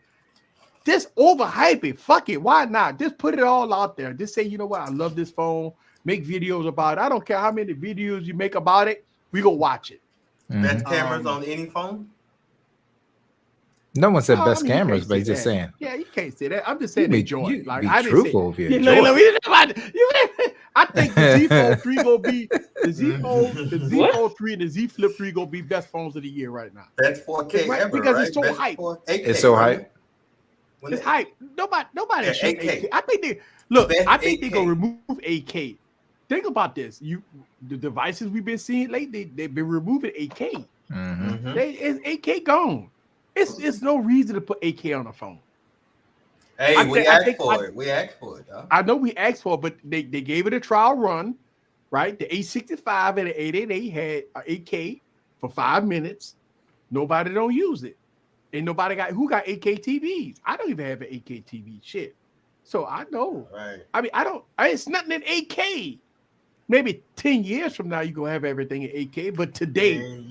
just overhype it. Fuck it. Why not? Just put it all out there. Just say, you know what? I love this phone. Make videos about it. I don't care how many videos you make about it. We go watch it. Best cameras on any phone? No one said best you cameras, can't but say he's just that. saying. Yeah, you can't say that. I'm just saying enjoy it. Like, be I didn't say. truthful if you Yeah, enjoy look, I think the Z Fold 3 gonna be the Z Fold 3 and the Z Flip 3 gonna be best phones of the year right now. Best 4K right, ever, because right? it's so Best hype. 8K, It's so right? hype. It's hype. Nobody Yeah, shoot 8K. 8K. I think they look. Best I think 8K. they're gonna remove 8K. Think about this. The devices we've been seeing lately, they've been removing 8K. Mhm. It's 8K gone. It's no reason to put 8K on a phone. Hey, we asked for it. We asked for it, though. I know we asked for it, but they gave it a trial run, right? The 865 and the 888 had 8K for 5 minutes. Nobody don't use it. And nobody got 8K TVs. I don't even have an 8K TV. Shit. So I know. Right. I mean, it's nothing in 8K. Maybe 10 years from now, you're gonna have everything in 8K. But today,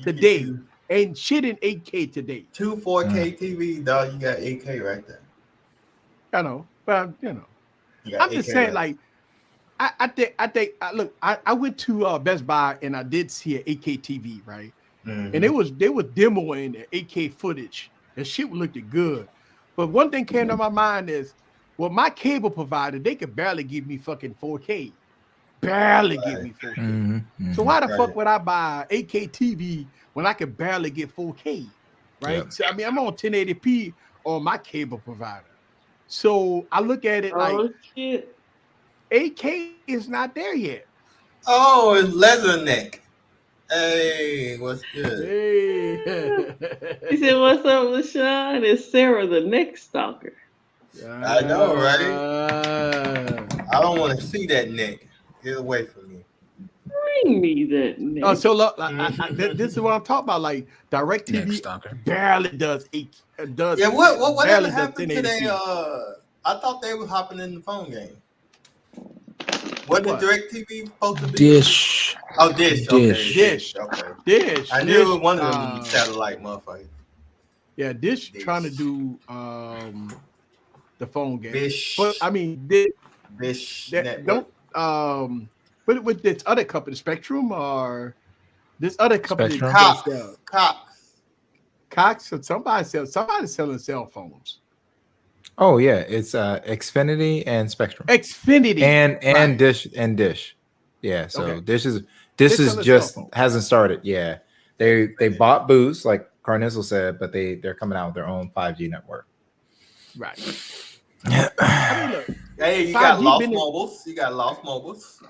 ain't shit in 8K today. 2 4K TVs, dog. You got 8K right there. I know, but I'm just saying, like, I think. Look, I went to Best Buy and I did see an 8K TV, right? Mm-hmm. And they were demoing the 8K footage. The shit looked good. But one thing came to my mind is, well, my cable provider, they could barely give me fucking 4K. Barely give me 4K. Mm-hmm. So why the fuck would I buy 8K TV when I could barely get 4K? Right? Yep. So I mean, I'm on 1080p on my cable provider. So I look at it like shit. 8K is not there yet. Oh, it's Leatherneck. Hey, what's good? Hey. He said, "What's up, LaShawn? It's Sarah, the neck stalker." I know, right? I don't want to see that neck. Get away from me. Bring me that neck. Oh, so look, this is what I'm talking about. Like DirecTV barely does 8. Yeah, whatever happened to they? I thought they were hopping in the phone game. Wasn't DirecTV supposed to be? Dish. Oh, Dish. Okay. Dish. Okay. Dish. I knew it was one of them satellite motherfuckers. Yeah, Dish trying to do the phone game. Dish. But I mean, Dish. Don't but with this other company, Spectrum, or this other company, Cox. Somebody's selling cell phones. Oh yeah, it's Xfinity and Spectrum. Xfinity and Dish. Yeah, so okay. Dish is just hasn't started. Yeah, they bought Boost, like Carnizzle said, but they're coming out with their own 5G network. Right. I mean, look, hey, you got Lost Mobiles.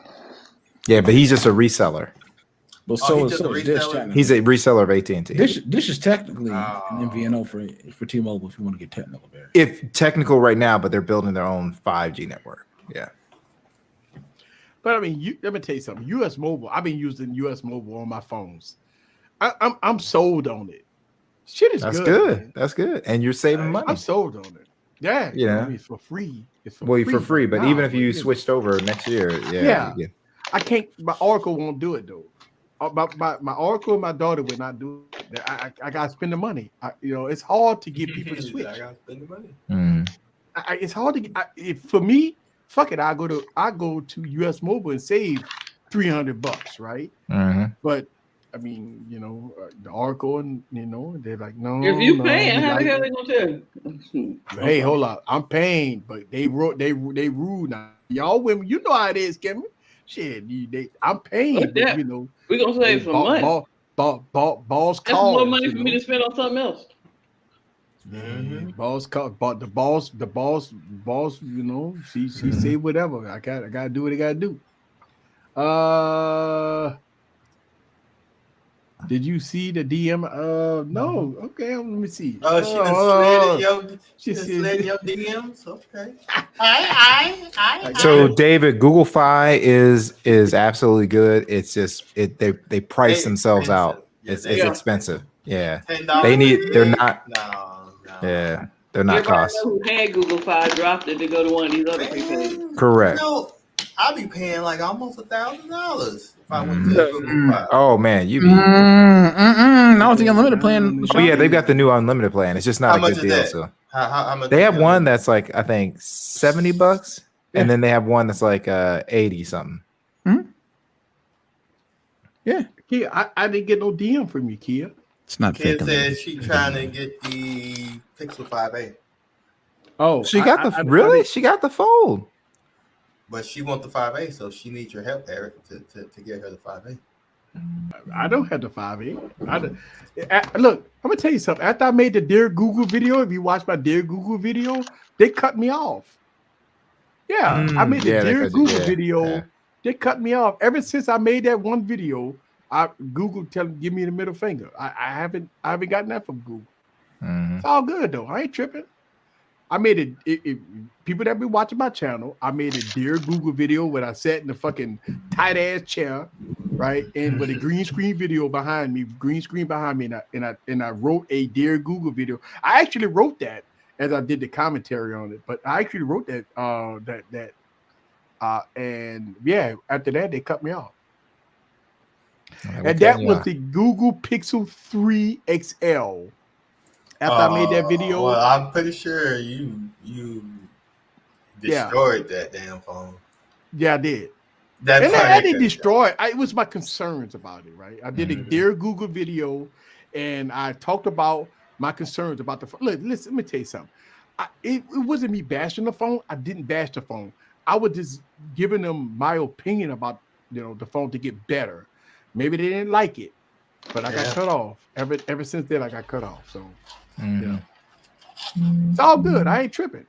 Yeah, but he's just a reseller. Well, so is Dish. He's a reseller of AT&T. Dish is technically an MVNO for T-Mobile if you want to get technical there. If technical right now, but they're building their own 5G network. Yeah. But I mean, let me tell you something. US Mobile, I've been using US Mobile on my phones. I'm sold on it. Shit is good. That's good. And you're saving money. I'm sold on it. Yeah. Yeah. I mean, it's for free. For free. But even if you switched over next year, yeah. I can't. My Oracle won't do it though. My Oracle and my daughter would not do it. I gotta spend the money. It's hard to get people to switch. I gotta spend the money. It's hard to get. For me, fuck it. I go to US Mobile and save $300, right? Mm-hmm. But I mean, the Oracle, and they're like, no. If you paying, how the hell they gonna tell you? Hey, hold up, I'm paying, but they rude now. Y'all women, you know how it is, Kevin. Shit, I'm paying, but, we're gonna save some money. Balls That's more money for me to spend on something else. Mm-hmm. But the boss, she say whatever. I gotta do what I gotta do. Did you see the DM? No. Okay, let me see. Oh, she done slid in your DMs. Okay. So David, Google Fi is absolutely good. It's just they price themselves out. Yeah, It's they expensive. Yeah, $10. they're not. No. Yeah, they're not Everybody cost. know who had Google Fi dropped it to go to one of these other prepaid. Correct. You know, I'll be paying like almost $1,000 if I went to Google Fi. Oh man, you. Now it's the unlimited plan. Oh yeah, they've got the new unlimited plan. It's just not a good deal. That? So How much? they have one that's like I think $70, and then they have one that's like 80 something. Yeah, Kia, I didn't get no DM from you, Kia. it's not Kid fake. said she trying to get the Pixel 5a, Oh, She got the she got the fold. but she want the 5a, so she needs your help, Eric, to get her the 5a. I don't have the 5A. Look, I'm gonna tell you something. After I made the Dear Google video, if you watch my Dear Google video, they cut me off. Yeah, I made the Dear Google video. Yeah. They cut me off. Ever since I made that one video, Google give me the middle finger. I haven't gotten that from Google. It's all good though. I ain't tripping. I made it. People that be watching my channel, I made a Dear Google video when I sat in the fucking tight ass chair, right, and with a green screen behind me, and I wrote a Dear Google video. I actually wrote that as I did the commentary on it, but I actually wrote that and yeah, after that they cut me off. And that was the Google Pixel 3 XL. After I made that video, well, I'm pretty sure you destroyed that damn phone. Yeah, I did. I didn't destroy it. It was my concerns about it, right? I did a Dear Google video, and I talked about my concerns about the phone. Look, listen, let me tell you something. It wasn't me bashing the phone. I didn't bash the phone. I was just giving them my opinion about the phone to get better. Maybe they didn't like it, but I got cut off. Ever since then, I got cut off. So. It's all good. I ain't tripping.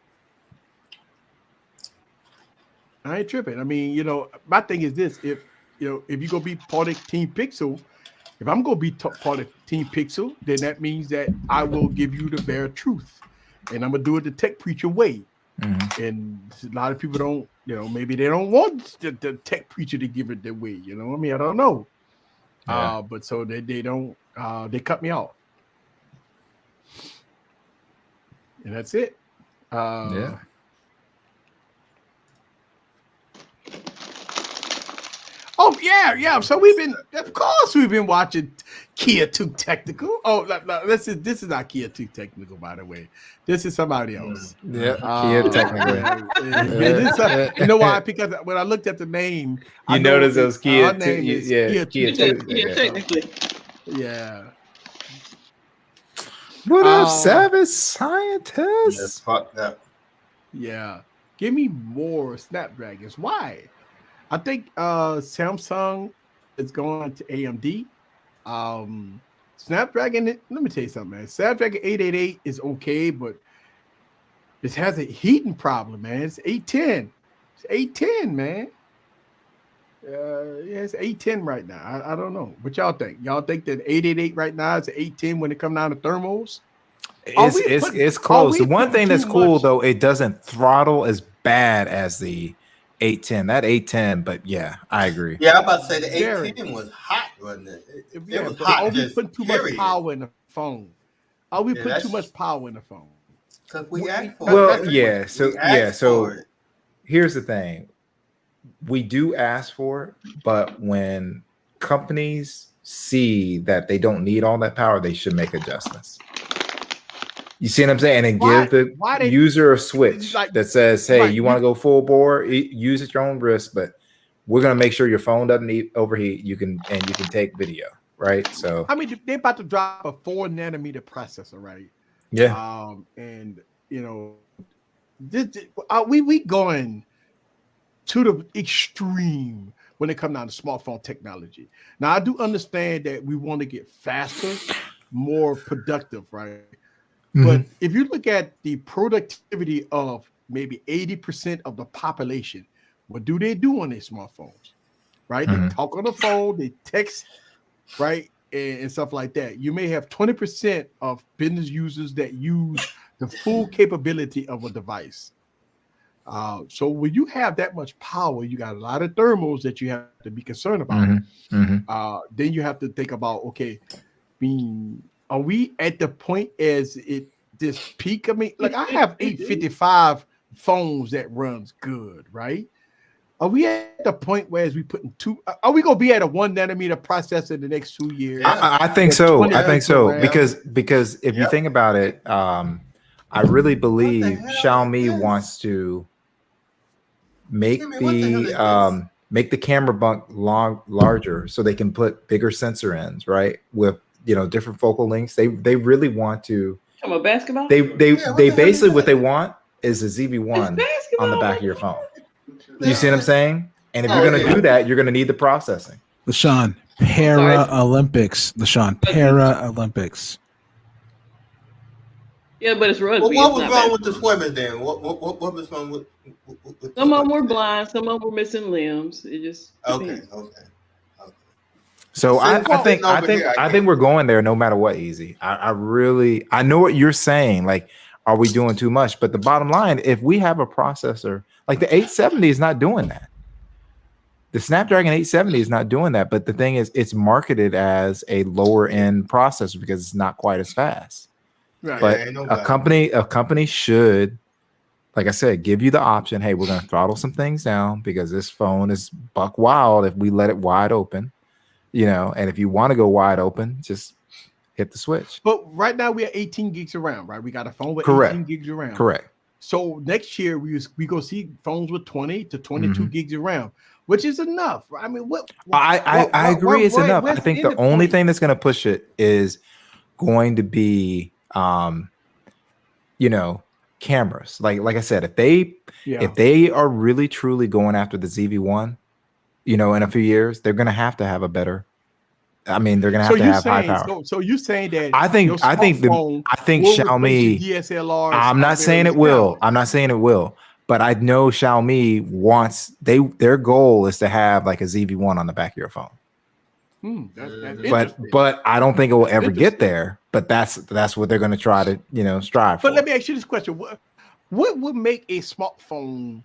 I mean, my thing is this: if you go be part of Team Pixel, if I'm gonna be part of Team Pixel, then that means that I will give you the bare truth, and I'm gonna do it the tech preacher way. And a lot of people don't, maybe they don't want the tech preacher to give it their way. I mean, I don't know. Yeah. But so they don't. They cut me off. And that's it. Yeah. Oh yeah. So of course we've been watching Kia Too Technical. Oh, this is not Kia Too Technical, by the way. This is somebody else. Yeah, Kia Technical. You know why? Because when I looked at the name, You notice those Kia. Kia Technically. Yeah. What up, savage scientists? Fuck that. Yeah. Give me more Snapdragons. Why? I think Samsung is going to AMD. Snapdragon, let me tell you something, man. Snapdragon 888 is okay, but this has a heating problem, man. It's 810. It's 810, man. It's 810 right now. I don't know. What y'all think? Y'all think that 888 right now is 810 when it comes down to thermals? It's close. The one thing that's cool though, it doesn't throttle as bad as the 810. That 810, but yeah, I agree. Yeah, I'm about to say the 810 was hot, wasn't it? It was hot. Are we putting too much power in the phone? Are we putting too much power in the phone? Because we asked for well, it. yeah. So it. Here's the thing. We do ask for it, but when companies see that they don't need all that power, they should make adjustments. You see what I'm saying? And give the user a switch that says, hey, you want to go full bore, use at your own risk, but we're going to make sure your phone doesn't overheat. You can take video, right? So I mean, they're about to drop a 4-nanometer processor, right? Yeah. And we going to the extreme when it comes down to smartphone technology. Now, I do understand that we want to get faster, more productive, right? But if you look at the productivity of maybe 80% of the population, what do they do on their smartphones? Right? They talk on the phone, they text, right? and stuff like that. You may have 20% of business users that use the full capability of a device. So when you have that much power, you got a lot of thermals that you have to be concerned about. Then you have to think about, okay, are we at the point as this peak? I mean, like I have 855 phones that runs good, right? Are we at the point where as we putting are we gonna be at a 1 nanometer processor in the next 2 years? I think so. I think so because if you think about it, I really believe Xiaomi wants to make the camera bunk larger so they can put bigger sensor ends, right? With different focal lengths. They really want to. From a basketball. They basically what they want is a ZV-1 on the back of your phone. You see what I'm saying? And if you're going to do that, you're going to need the processing. LaShawn, Paralympics. LaShawn, Paralympics. Yeah, but it's rugby. Well, what was wrong with the swimming then? What was wrong with some of them were blind, some of them were missing limbs. It just okay. So I think we're going there no matter what. Easy. I know what you're saying. Like, are we doing too much? But the bottom line, if we have a processor like the 870 is not doing that. The Snapdragon 870 is not doing that. But the thing is, it's marketed as a lower end processor because it's not quite as fast. Right. But a company should, like I said, give you the option. Hey, we're going to throttle some things down because this phone is buck wild if we let it wide open. And if you want to go wide open, just hit the switch. But right now we have 18 gigs of RAM, right? We got a phone with 18 gigs of RAM. Correct. So next year we go see phones with 20 to 22 gigs of RAM, which is enough. I mean, I agree, it's enough. I think the only thing that's going to push it is going to be, cameras. Like I said, if they are really truly going after the ZV-1, in a few years, they're going to have a better. I mean, they're going to have high power. So you're saying that I think Xiaomi DSLR. I'm not saying it will. But I know Xiaomi wants their goal is to have like a ZV-1 on the back of your phone. But I don't think it will ever get there. But that's what they're going to try to strive for. But let me ask you this question: what would make a smartphone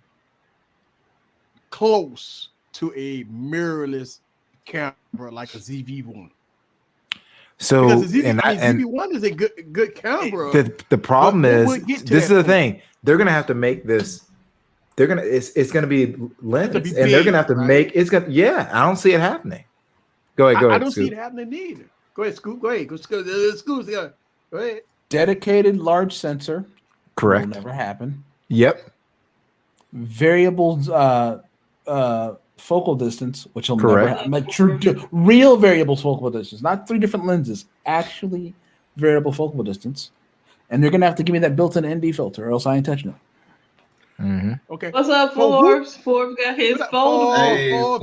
close to a mirrorless camera like a ZV-1? So ZV-1 is a good camera. The problem is this is the thing. They're gonna have to make this. It's gonna be lens, and they're gonna have to make it's gonna. Yeah, I don't see it happening. Go ahead. I don't see it happening either. Go ahead, Scoop. Go ahead. Go ahead. Dedicated large sensor. Correct. Will never happen. Yep. Variable focal distance, which will never happen. Like real variable focal distance, not 3 different lenses. Actually, variable focal distance. And they're gonna have to give me that built-in ND filter, or else I ain't touching it. Okay. What's up, Forbes? Forbes got his foldable.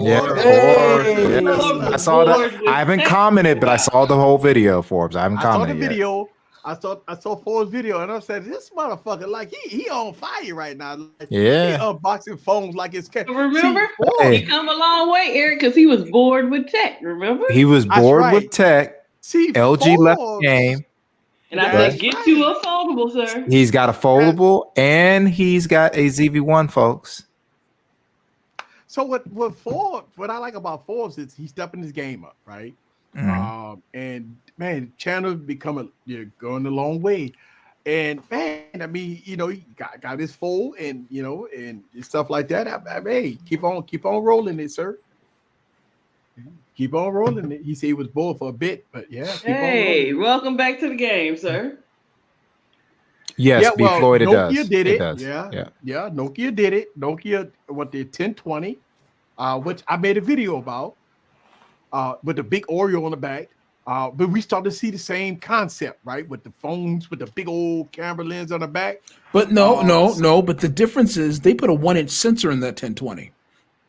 I saw that. I haven't commented, but I saw the whole video, Forbes. I haven't commented yet. I saw Forbes' video, and I said, "This motherfucker, like he on fire right now. Like, he unboxing phones like it's." Remember, he come a long way, Eric, because he was bored with tech. Remember, he was bored with tech. See, LG left the game. And I said, get you a foldable, sir. He's got a foldable and he's got a ZV-1, folks. So what I like about Forbes is he's stepping his game up, right? And man, channel going a long way. And man, I mean, he got his fold and and stuff like that. Hey, keep on rolling it, sir. Keep on rolling it. He said he was bored for a bit, but yeah. Hey, welcome back to the game, sir. Yes, Floyd, Nokia did it. Does. Yeah, Nokia did it. Nokia, the 1020, which I made a video about, with the big Oreo on the back. But we started to see the same concept, right? With the phones, with the big old camera lens on the back. But no. But the difference is they put a 1-inch sensor in that 1020.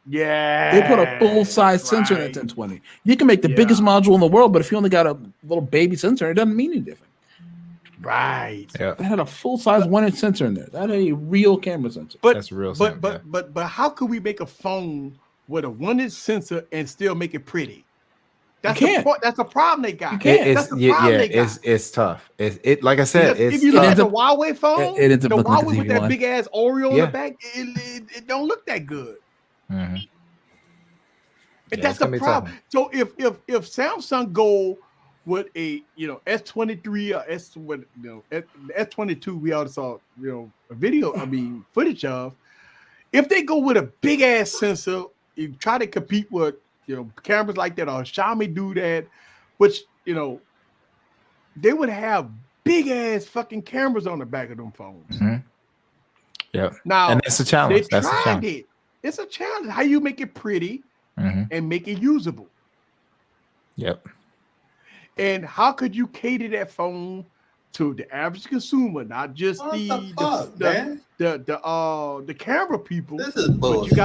Yeah, they put a full-size sensor in that 1020. You can make the biggest module in the world, but if you only got a little baby sensor, it doesn't mean any different. Right. Yeah. That had a full-size 1-inch sensor in there. That had a real camera sensor. That's real. But how could we make a phone with a 1-inch sensor and still make it pretty? That's the problem they got. It's tough. It like I said, if you look at the Huawei phone, it ends up the looking like Huawei a with that TV1. big ass Oreo in the back, it don't look that good. Mm-hmm. And that's the problem. So if Samsung go with a S23 or S22, we already saw a video, footage of. If they go with a big ass sensor, you try to compete with cameras like that, or Xiaomi do that, which they would have big ass fucking cameras on the back of them phones. Mm-hmm. Yeah. Now, and it's a challenge. They tried it. It's a challenge. How you make it pretty and make it usable. Yep. And how could you cater that phone to the average consumer, not just the camera people? This is bullshit. You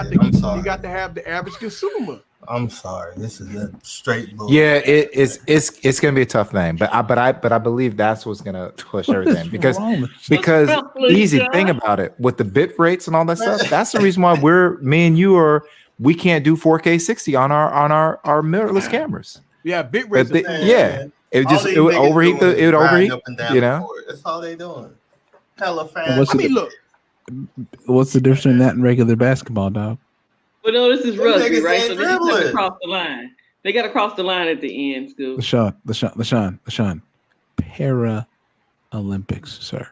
got to have the average consumer. I'm sorry. This is a straight bullshit. Yeah, it's gonna be a tough thing, but I believe that's what's gonna push everything because easy thing about it with the bit rates and all that stuff. That's the reason why we can't do 4K 60 on our mirrorless cameers. Yeah, bit rates. It would overheat That's all they doing. Hella fast. Look. What's the difference in that and regular basketball, dog? Well, no, this is rugby, right? So they just have to cross the line. They got to cross the line at the end, Scoop. LaShawn. Paralympics, sir.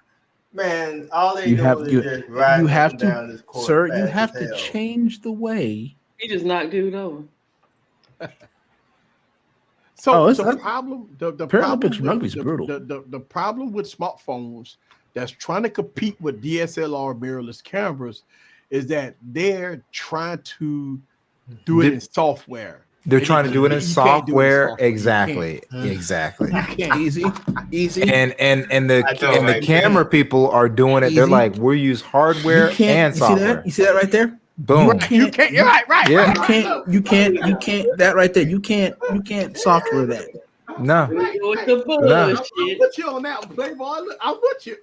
Man, all they do is just ride down this court. Sir, you have to change the way. He just knocked dude over. So the problem, Paralympics rugby's brutal. The problem with smartphones that's trying to compete with DSLR mirrorless cameras is that they're trying to do it in software. They're trying to do it in software. Exactly. Easy. And the camera people are doing it. They're like, we use hardware and software. You see that right there? Boom. You can't. You're right. Yeah. You can't. That right there. You can't software that. No. I'm with you on that, Playboy. I'm with you.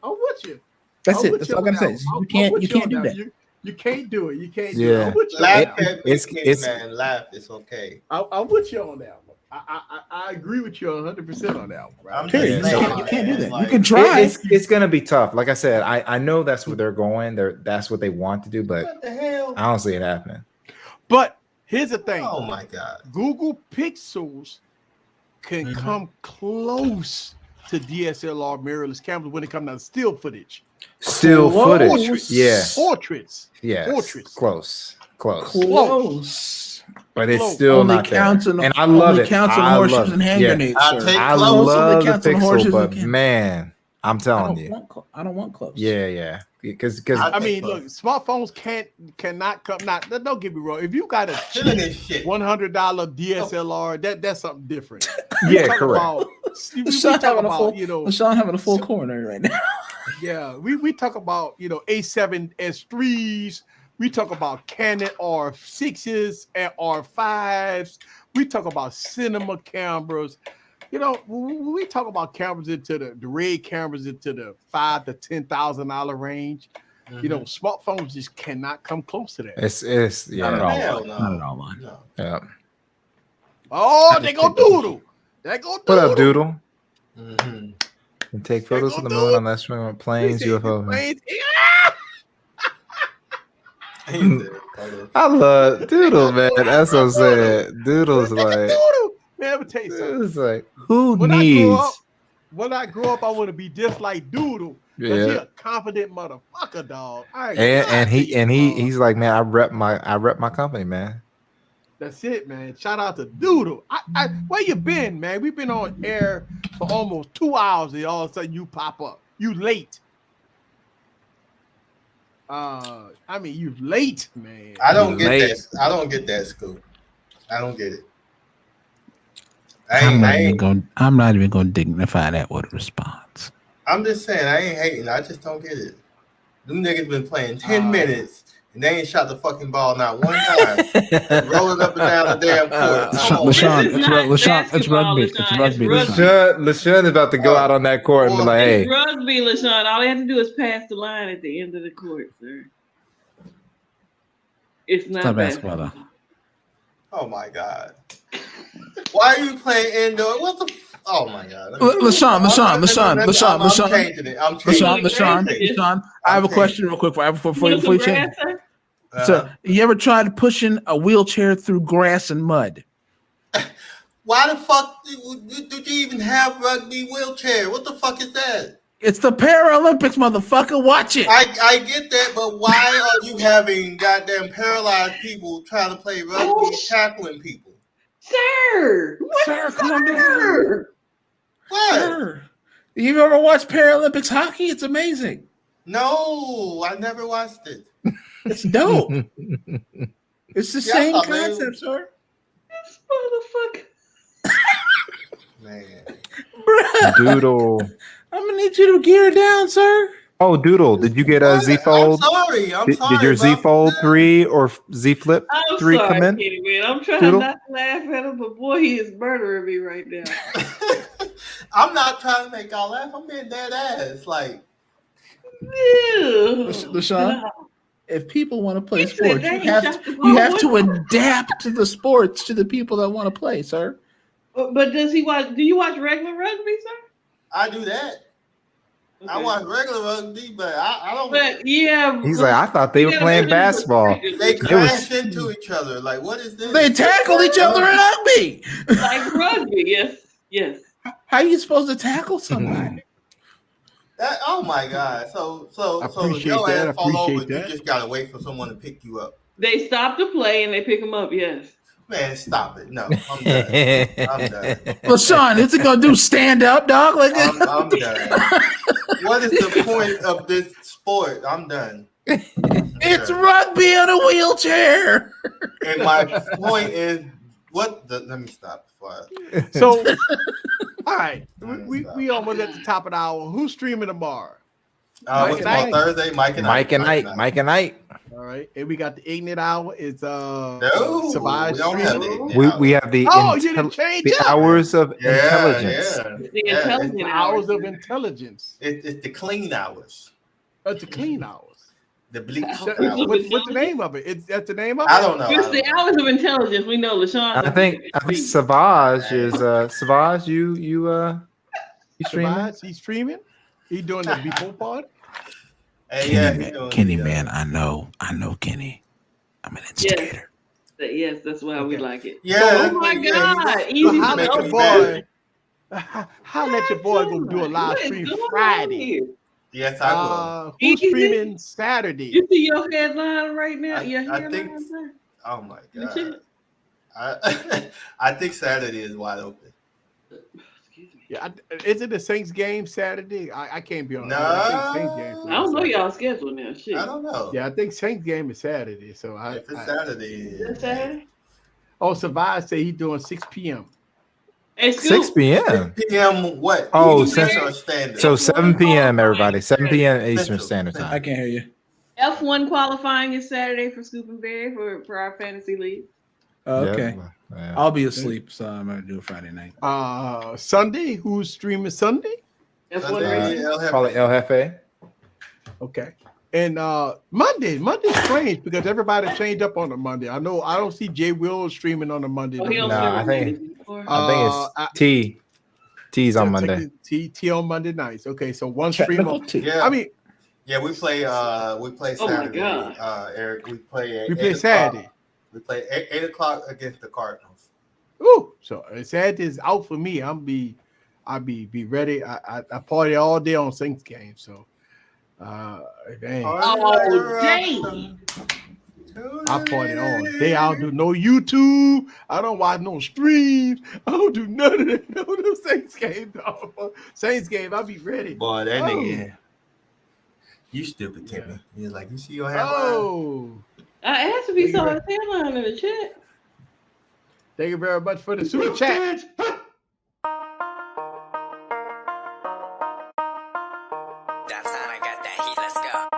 That's it. That's all I'm gonna say. You can't do that. You can't do it. You can't do it. I'm with you. Laugh. It's okay. I'm with you on that one. I agree with you 100% on that one. Right? You can't do that. You can try. It's gonna be tough. Like I said, I know that's where they're going. That's what they want to do, but what the hell? I don't see it happening. But here's the thing. Oh my God. Google Pixels can come close to DSLR mirrorless cameras when it comes to still footage. Portraits. Yeah. Portraits. Yeah. Portraits. Close. But it's Close. still Only not there. counts And I love it. Counts on horseshoes and hand grenades, sir. I love the Pixel, but man, I'm telling you. I don't want close. Yeah. Because I mean, look, smartphones cannot come. Not don't get me wrong. If you got a $100 DSLR, that's something different. Yeah, correct. LaShawn having a full corner right now. Yeah, we talk about A7S3s. We talk about Canon R6s and R5s. We talk about cinema cameras. We talk about cameras into the red cameras into the $5,000 to $10,000 range. Smartphones just cannot come close to that. It's not at all. Not at all, man. No. Yeah. Oh, they go doodle. What up, Doodle? Mm-hmm. And take photos of the moon on that swing with planes, UFO. I love Doodle, man. That's what I'm saying. Doodle's like, Doodle. Man, let me tell you something. It's like, when I grow up, I want to be just like Doodle. Yeah, he's a confident motherfucker, dog. And he's like, man, I rep my company, man. That's it, man. Shout out to Doodle. Where you been, man? We've been on air for almost 2 hours, and all of a sudden you pop up. You late. You late, man. I don't get that. I don't get that, Scoop. I don't get it. I'm not even gonna dignify that with a response. I'm just saying, I ain't hating. I just don't get it. Them niggas been playing 10 minutes and they ain't shot the fucking ball not one time. Rolling up and down the damn court. LaShawn, it's rugby. It's rugby. LaShawn is about to go out on that court and be like, hey. It's rugby, LaShawn. All they have to do is pass the line at the end of the court, sir. It's not basketball. Oh my God. Why are you playing indoor? What the? Oh my God. LaShawn. I'm changing it. LaShawn, I have a question real quick before you change. So, you ever tried pushing a wheelchair through grass and mud? Why the fuck do you even have rugby wheelchair? What the fuck is that? It's the Paralympics, motherfucker. Watch it. I get that, but why are you having goddamn paralyzed people trying to play rugby, tackling people? Sir, calm down. What? Sir. You ever watched Paralympics hockey? It's amazing. No, I never watched it. It's dope. It's the same concept, sir. This motherfucker. Man. Bruh. Doodle. I'm gonna need you to gear down, sir. Oh, Doodle, did you get a Z Fold? I'm sorry. Did your Z Fold 3 or Z Flip 3 come in? Kenny, man. I'm trying Doodle? not to laugh at him, but boy, he is murdering me right now. I'm not trying to make y'all laugh. I'm being dead ass. Like, LaShawn, if people want to play sports, you have to adapt to the sports to the people that want to play, sir. But do you watch regular rugby, sir? I do that. Okay. I watch regular rugby, but I don't. But yeah, he's like, I thought they were playing basketball. They crash into each other. Like, what is this? They tackle each other in rugby. Like rugby, yes. How are you supposed to tackle somebody? Oh my God! So if your ass fall over, you just gotta wait for someone to pick you up. They stop the play and they pick them up. Yes. Man, stop it! No, I'm done. LaShawn, is it gonna do stand up, dog? Like I'm done. What is the point of this sport? I'm done. It's rugby on a wheelchair. And my point is, let me stop. So, all right, we almost at the top of the hour. Who's streaming tomorrow? What's on Thursday? Mike and Night. All right, and we got the Ignorant Hour. It's Savage we have the the hours of intelligence. The hours of intelligence. It's the clean hours. It's the clean hours. The bleach. What's the name of it? That's the name of it. I don't know. It's the hours of intelligence. We know LaShawn. I think Savage is Savage. You streaming? He's streaming. He doing the before part. Kenny, man, I know, Kenny. I'm an instigator. Yes, that's why we like it. Yeah. Oh my God! Easy to make your boy. How let your boy go do a live stream Friday? Yes, I will. Who's streaming Saturday? You see your headline right now? I think. Oh my God! I think Saturday is wide open. Yeah, is it the Saints game Saturday? I can't be on. No, I don't know y'all schedule now. Shit, I don't know. Yeah, I think Saints game is Saturday. So if it's Saturday, is Saturday? Oh, Savage say he's doing 6 p.m. Hey, 6 p.m. 6 p.m. What? Oh, Central Standard. So 7 p.m. Everybody, 7 p.m. Eastern Standard Time. I can't hear you. F1 qualifying is Saturday for Scoop and Berry for our fantasy league. Okay. Yeah. I'll be asleep, so I'm gonna do it Friday night. Sunday, who's streaming Sunday? Sunday, Probably El Jefe. Okay. And Monday's strange because everybody changed up on the Monday. I don't see Jay Will streaming on the Monday. I think it's T. T's on Monday. T on Monday nights. Okay, so one stream. Yeah. I mean, yeah, we play Saturday. Oh my God. Eric, we play Saturday. We play 8 o'clock against the Cardinals. Ooh, so Saturday is out for me. I'll be ready. I party all day on Saints game. So, dang. Oh, dang. I party all day. I don't do no YouTube. I don't watch no streams. I don't do none of that. No Saints game, dog. Saints game, I'll be ready. Boy, that nigga. You stupid, Timmy. He's like, you see your headline? Oh. I asked if he saw his headline in the chat. Thank you very much for the super chat. That's how I got that heat. Let's go.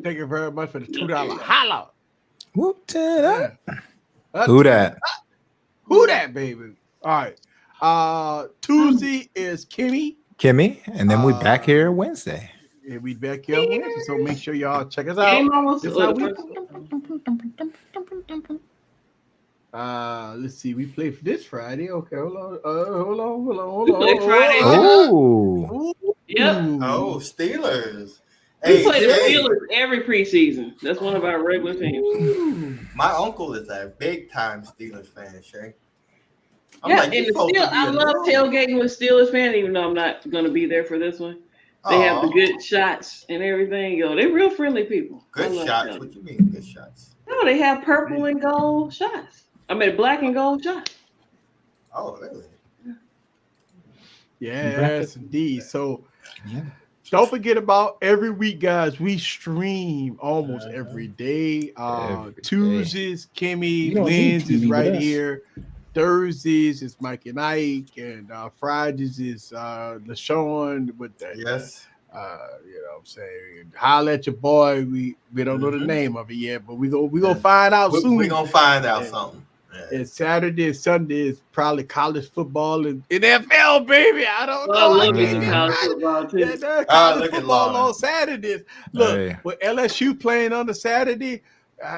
Thank you very much for the $2 holla. Whooped it up. Who that? Who that, baby? All right. Tuesday is Kimmy. And then we back here Wednesday. And we back here on Wednesday. So make sure y'all check us out. Game almost. This how we. Let's see. We play for this Friday. Okay, hold on. We play Friday. Oh. Yep. Oh, Steelers. We play the Steelers every preseason. That's one of our regular teams. My uncle is a big time Steelers fan, Shay. And I love tailgating with Steelers fans, even though I'm not going to be there for this one. They have the good shots and everything. Yo, they're real friendly people. Good shots? What you mean good shots? No, they have purple and gold shots. I mean, black and gold shots. Oh, really? Yes, indeed. So don't forget about every week, guys. We stream almost every day. Tuesdays, Kimmy, Wednesdays right here. Thursdays is Mike and Ike, and Fridays is LaShawn with the you know what I'm saying, holla at your boy. We don't know the name of it yet, but we gonna find out soon. We're gonna find out something. Yeah. And Saturday and Sunday is probably college football and NFL, baby. I don't know. I love college football too. College football on Saturdays. Look, with LSU playing on the Saturday,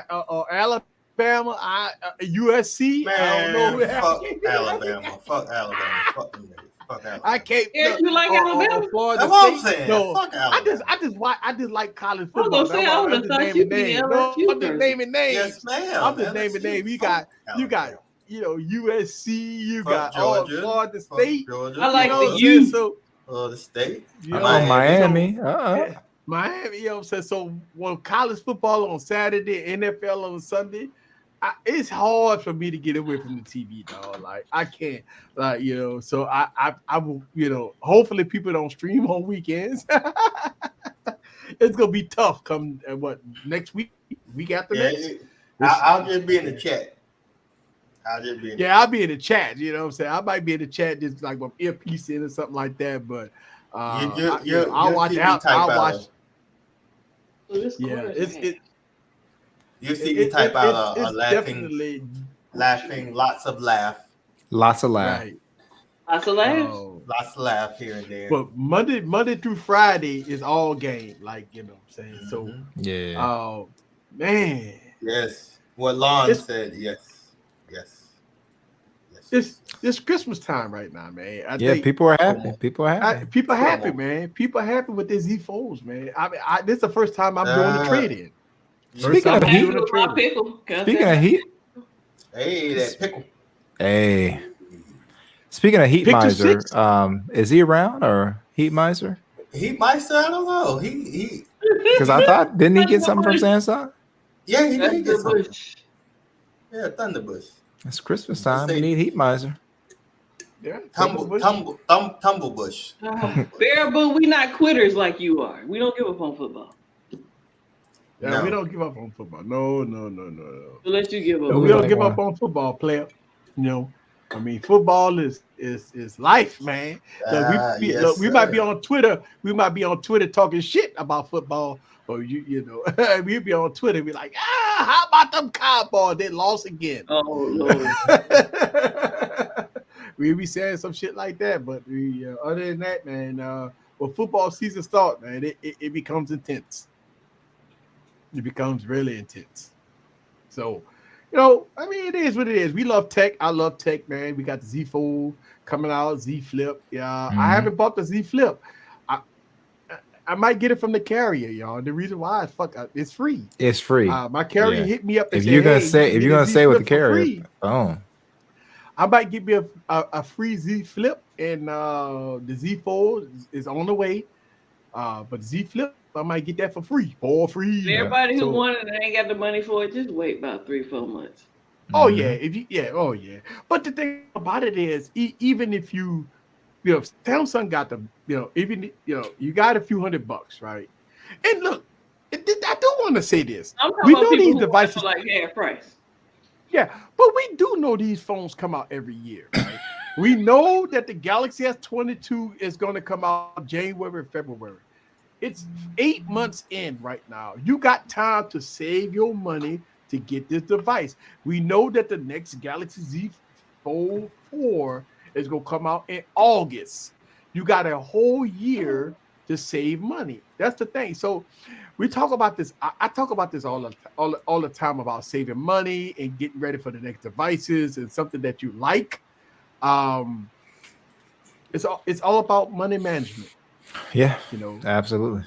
or Alabama, USC. Man, I don't know. Fuck Alabama. Fuck Alabama. Fuck them niggas. Fuck Alabama. I can't. You like Alabama? That's what I'm saying. No, fuck Alabama. I just like college football. I would have thought you'd be LSU. I'm just naming names. Yes, ma'am. I'm just naming names. You got USC. You got Florida State. Georgia. I like the U. So the state. Miami. Miami, you know what I'm saying? So when college football on Saturday, NFL on Sunday, it's hard for me to get away from the TV, dog. Like I can't, like So I will, hopefully people don't stream on weekends. It's gonna be tough. Come next week after next. I'll just be in the chat. I'll be in the chat. You know what I'm saying? I might be in the chat just like with earpiece in or something like that, but I'll watch out. I'll watch. You see me type out a laughing, lots of laugh. Right. Lots of laughs. Lots of laugh here and there. But Monday through Friday is all game, like what I'm saying. So oh man. Yes. What Lon said, yes. It's Christmas time right now, man. I think people are happy. People are happy. People are happy, man. People are happy with their Z Folds, man. I mean, this is the first time I'm doing the trade-in. Speaking of heat, hey, that pickle. Hey, speaking of Heat Miser, is he around or Heat Miser? Heat Miser, I don't know. He because I thought didn't he get something from Samsung? Yeah, he did get something. Yeah, Thunderbush. It's Christmas time. We need Heat Miser. Yeah, Tumblebush. Bear, but we not quitters like you are. We don't give up on football. Yeah, we don't give up on football. No. We'll let you give up. We don't give up on football, player. I mean, football is life, man. We might be on Twitter. We might be on Twitter talking shit about football, or we'll be on Twitter. Be like, how about them Cowboys? They lost again. Oh Lord. We be saying some shit like that, but other than that, man, when football season starts, man, it becomes intense. It becomes really intense. So, I mean, it is what it is. We love tech. I love tech, man. We got the Z Fold coming out, Z Flip. Yeah, I haven't bought the Z Flip. I might get it from the carrier, y'all. The reason why is it's free. It's free. My carrier hit me up. And if you're gonna say with the carrier, I might get me a free Z Flip, and the Z Fold is on the way. But Z Flip, I might get that for free. Everybody who wanted it ain't got the money for it. Just wait about 3-4 months. Oh yeah, But the thing about it is, even if Samsung got the, you got a few $100, right? And look, I do want to say this. We know these devices like half price. Yeah, but we do know these phones come out every year, right? We know that the Galaxy S22 is going to come out January, February. It's 8 months in right now. You got time to save your money to get this device. We know that the next Galaxy Z Fold 4 is going to come out in August. You got a whole year to save money. That's the thing. So we talk about this. I talk about this all the time about saving money and getting ready for the next devices and something that you like. It's all about money management. Yeah, absolutely.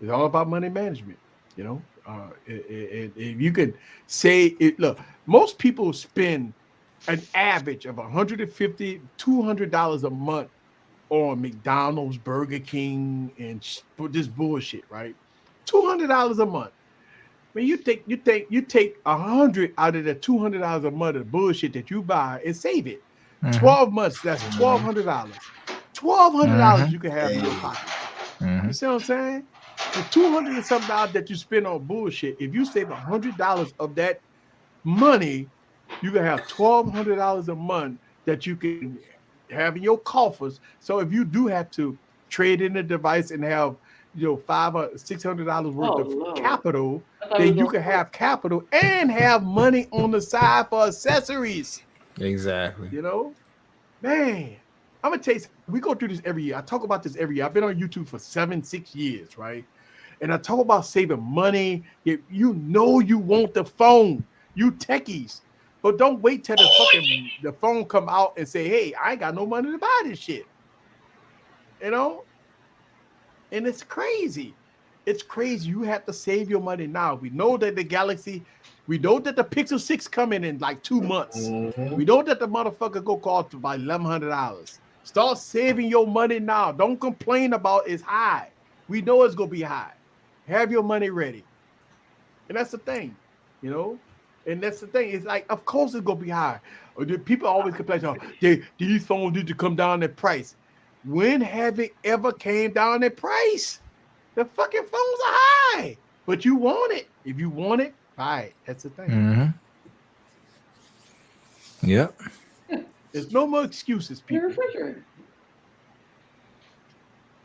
It's all about money management. If you could say it, look, most people spend an average of $150, $200 a month on McDonald's, Burger King, and this bullshit, right? $200 a month. I mean, you take 100 out of the $200 a month of bullshit that you buy and save it. 12 months, that's $1,200. $1,200 you can have in your pocket. You see what I'm saying? The $200 and something dollars that you spend on bullshit, if you save $100 of that money, you can have $1,200 a month that you can have in your coffers. So if you do have to trade in a device and have $500 or $600 worth of capital, then you can have capital and have money on the side for accessories. Exactly. Man, I'm gonna tell you, we go through this every year. I talk about this every year. I've been on YouTube for 6 years, right? And I talk about saving money. You want the phone, you techies, but don't wait till the phone come out and say, "Hey, I ain't got no money to buy this shit." And it's crazy. It's crazy. You have to save your money now. We know that we know that the Pixel 6 coming in like 2 months. We know that the motherfucker go cost about $1,100. Start saving your money now. Don't complain about it's high. We know it's gonna be high. Have your money ready. And that's the thing, And that's the thing. It's like, of course it's gonna be high. People always complain, these phones need to come down in price. When have it ever came down in price? The fucking phones are high, but you want it. If you want it, buy it. That's the thing. Yep. There's no more excuses, people.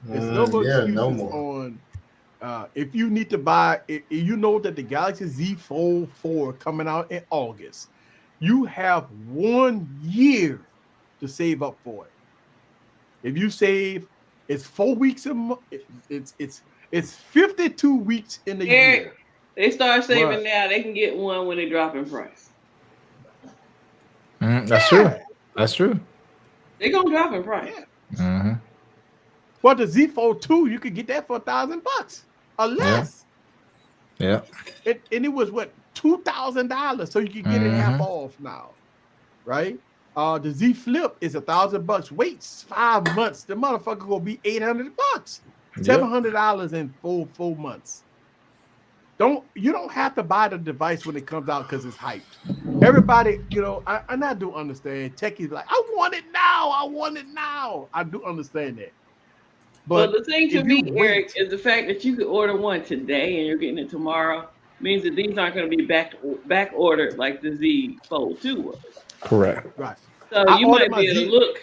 There's no more excuses on if you need to buy. If you know that the Galaxy Z Fold 4 coming out in August, you have 1 year to save up for it. If you save, it's 4 weeks a month. It's 52 weeks in the year. They start saving now. They can get one when they drop in price. That's true. That's true. They're gonna drop in price. Well, the Z Fold 2, you could get that for $1,000 or less. Yeah. And it was $2,000, so you can get it half off now, right? The Z Flip is $1,000. Wait 5 months, the motherfucker gonna be $800, $700 in 4 months. You don't have to buy the device when it comes out because it's hyped. Everybody, I do understand. Techies like, I want it now. I do understand that. But the thing to me, Eric, is the fact that you could order one today and you're getting it tomorrow means that these aren't going to be back ordered like the Z Fold 2 was. Correct. Right. So you might be able to look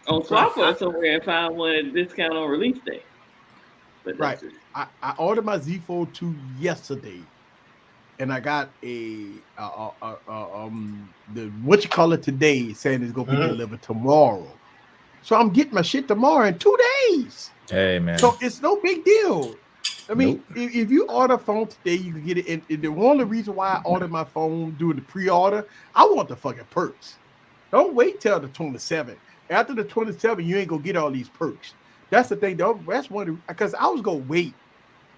on Swapper somewhere and find one at discount on release day. But right. I ordered my Z Fold 2 yesterday, and I got the today, saying it's gonna be delivered tomorrow. So I'm getting my shit tomorrow in 2 days. Hey man. So it's no big deal. I mean, if you order a phone today, you can get it. And the only reason why I ordered my phone doing the pre-order, I want the fucking perks. Don't wait till the 27th. After the 27th, you ain't gonna get all these perks. That's the thing. That's one because I was gonna wait,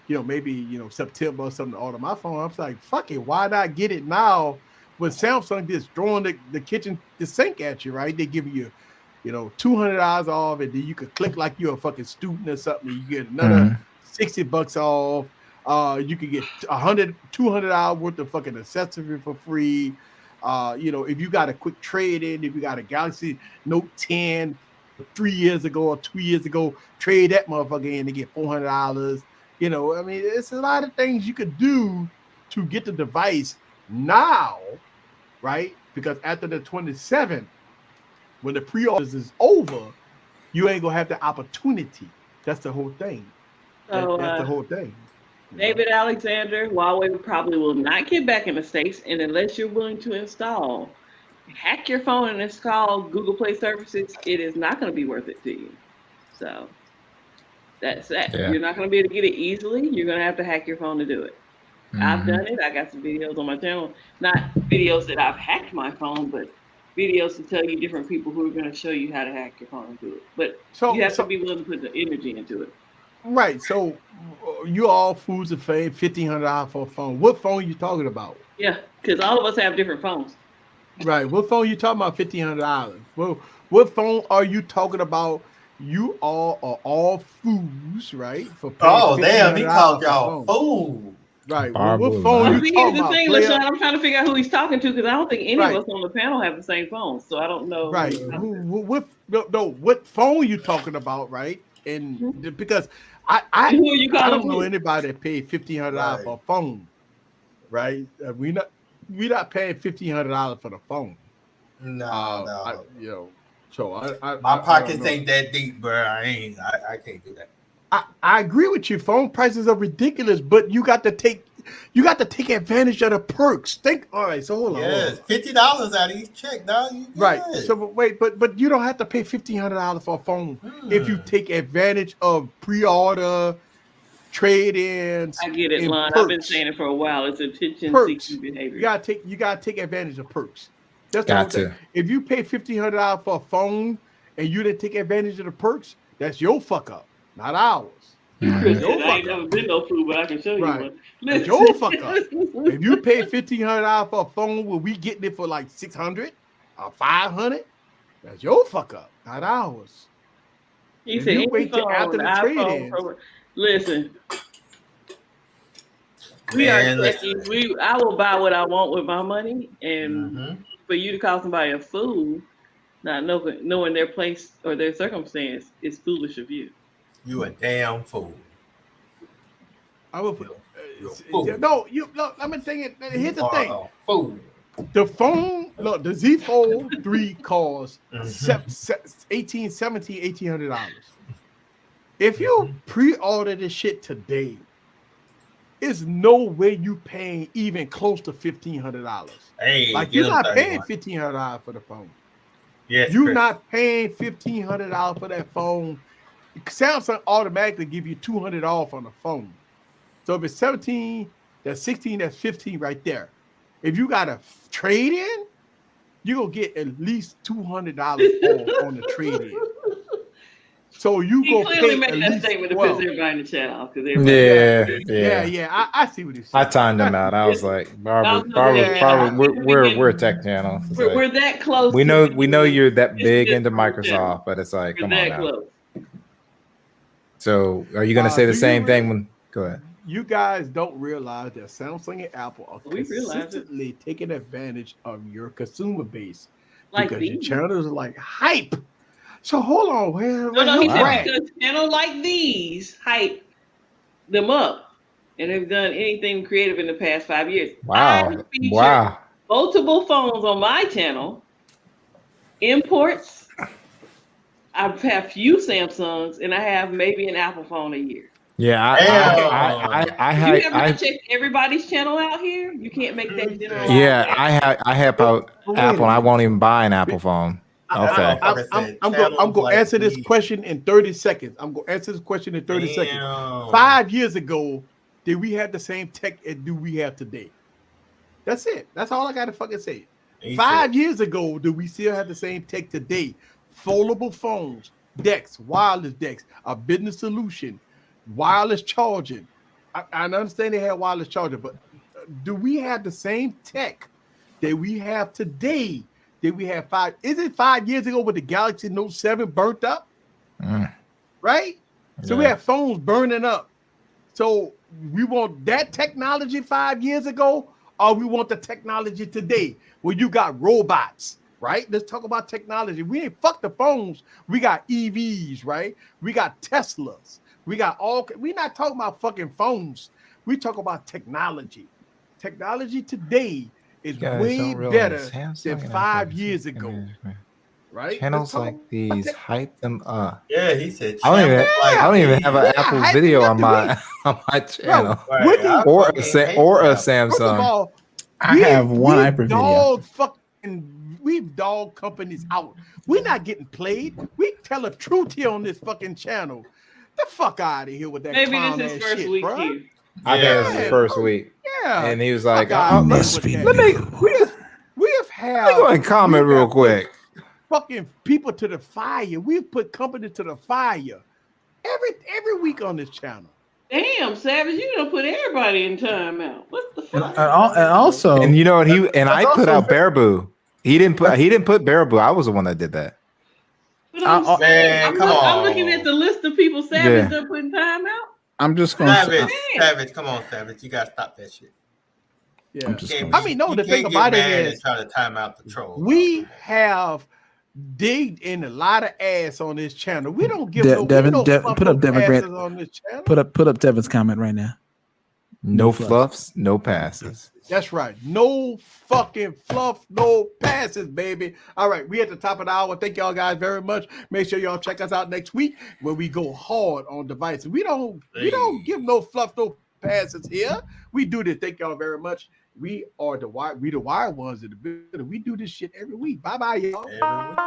maybe September or something to order my phone. I was like, fuck it, why not get it now? When Samsung just throwing the sink at you, right? They give you, $200 off, and then you could click like you're a fucking student or something. You get another $60 off. You could get $200 worth of fucking accessory for free. If you got a quick trade in, if you got a Galaxy Note 10 3 years ago or 2 years ago, trade that motherfucker in to get $400. I mean, it's a lot of things you could do to get the device now, right? Because after the 27th, when the pre-orders is over, you ain't gonna have the opportunity. That's the whole thing. So, that's the whole thing. David Alexander, Huawei probably will not get back in the States, and unless you're willing to hack your phone and install Google Play services, it is not going to be worth it to you. So that's that. Yeah. You're not going to be able to get it easily. You're going to have to hack your phone to do it. I've done it. I got some videos on my channel, not videos that I've hacked my phone, but videos to tell you different people who are going to show you how to hack your phone and do it. But you have to be willing to put the energy into it. Right. So you all fools of fame, $1,500 for a phone. What phone are you talking about? Yeah, because all of us have different phones. Right. What phone you talking about? $1,500. Well, what phone are you talking about? You all are all fools, right? For damn, he called y'all fool. Right. Well, what phone you talking about? LaShawn, I'm trying to figure out who he's talking to because I don't think any of us on the panel have the same phone, so I don't know. Right. What phone you talking about? Right. And because I don't know anybody that paid $1,500 for a phone. Right. We not paying $1,500 for the phone. No. So my pockets ain't that deep, bro. I can't do that. I agree with you. Phone prices are ridiculous, but you got to take advantage of the perks. All right, so hold on. Yes, $50 out of each check, dog. Right. So wait, but you don't have to pay $1,500 for a phone if you take advantage of pre-order, trade-ins. I get it, Lon. I've been saying it for a while. It's attention-seeking behavior. You gotta take advantage of perks. That's the whole thing. If you pay $1,500 for a phone and you didn't take advantage of the perks, that's your fuck up, not ours. I ain't never been no fool, but I can show you one. That's your fuck up. If you pay $1,500 for a phone, where we getting it for like $600 or $500, that's your fuck up, not ours. He said, you wait till after the trade-in. Listen. We are techies. I will buy what I want with my money, and for you to call somebody a fool, not knowing their place or their circumstance, is foolish of you. You a damn fool. I will put. No, I'm thinking. Here's the thing. Fool. The phone, look, the Z Fold 3 costs $1,800. If you pre-order this shit today, there's no way you paying even close to $1,500. Hey, like you're not paying $1,500 for the phone. Yes, you're not paying $1,500 for that phone. Samsung automatically give you $200 off on the phone. So if it's 17, that's 16, that's 15 right there. If you got a trade-in, you're gonna get at least $200 off on the trade-in. So you he go clearly pay made that statement to piss everybody in the chat off. Yeah. I see what he's saying. I timed him out. I was like, Barbara, we're a tech channel. We're that close. We know you're that big into Microsoft, but it's like, come on now. Close. So are you going to say the same thing when? Go ahead. You guys don't realize that Samsung and Apple are consistently taking advantage of your consumer base because your channels are like hype. So hold on. No, he said because channels like these hype them up, and they've done anything creative in the past 5 years. Wow! Multiple phones on my channel, imports. I've had few Samsungs, and I have maybe an Apple phone a year. Yeah, You have not checked everybody's channel out here. You can't make that general. Yeah, I have Apple, and I won't even buy an Apple phone. Okay, I'm going to answer this question in 30 seconds. 5 years ago, did we have the same tech as do we have today? That's it. That's all I got to fucking say. 5 years ago, do we still have the same tech today? Foldable phones, decks, wireless decks, a business solution, wireless charging. I understand they have wireless charging, but do we have the same tech that we have today? Did we have is it 5 years ago when the Galaxy Note 7 burnt up? Right? So we have phones burning up. So we want that technology 5 years ago, or we want the technology today where you got robots, right? Let's talk about technology. We ain't fuck the phones. We got EVs, right? We got Teslas. We got we're not talking about fucking phones. We talk about technology. Technology today is way better than 5 years ago. right? Channels like these hype them up. Yeah, he said. I don't even have an Yeah, Apple hype video them on up my channel, Bro, Right, I or a fucking hate First of Samsung. all, I have one hyper video. We've dog companies out. We're not getting played. We tell the truth here on this fucking channel. The fuck out of here with that Maybe clown this is ass first shit, week bro. here. I think it was his Yeah. first week, Yeah, and he was like, fuck outta here must with be that. "Let me We have had. let me go and comment real quick." Fucking people to the fire. We've put company to the fire every week on this channel. Damn, Savage, you gonna put everybody in timeout. What the And, fuck? and also, And you know what I put out very- Baraboo. He didn't put Baraboo. I was the one that did that. But I'm saying, Man, come I'm on. looking at the list of people Savage Yeah. done put in timeout. I'm just going to Savage, come on, Savage. You gotta stop that shit. Yeah. I'm just Can't gonna- I mean, no, you the thing can't about get it mad is and try to time out the troll. we have digged in a lot of ass on this channel. We don't give Devin, no put up Devin passes Grant. on this channel. Put up Devin's comment right now. No fluffs, no passes. That's right. No fucking fluff, no passes, baby. All right, we at the top of the hour. Thank y'all guys very much. Make sure y'all check us out next week where we go hard on devices. We don't give no fluff, no passes here. We do this. Thank y'all very much. We are the wire ones in the building. We do this shit every week. Bye bye, y'all. Every week.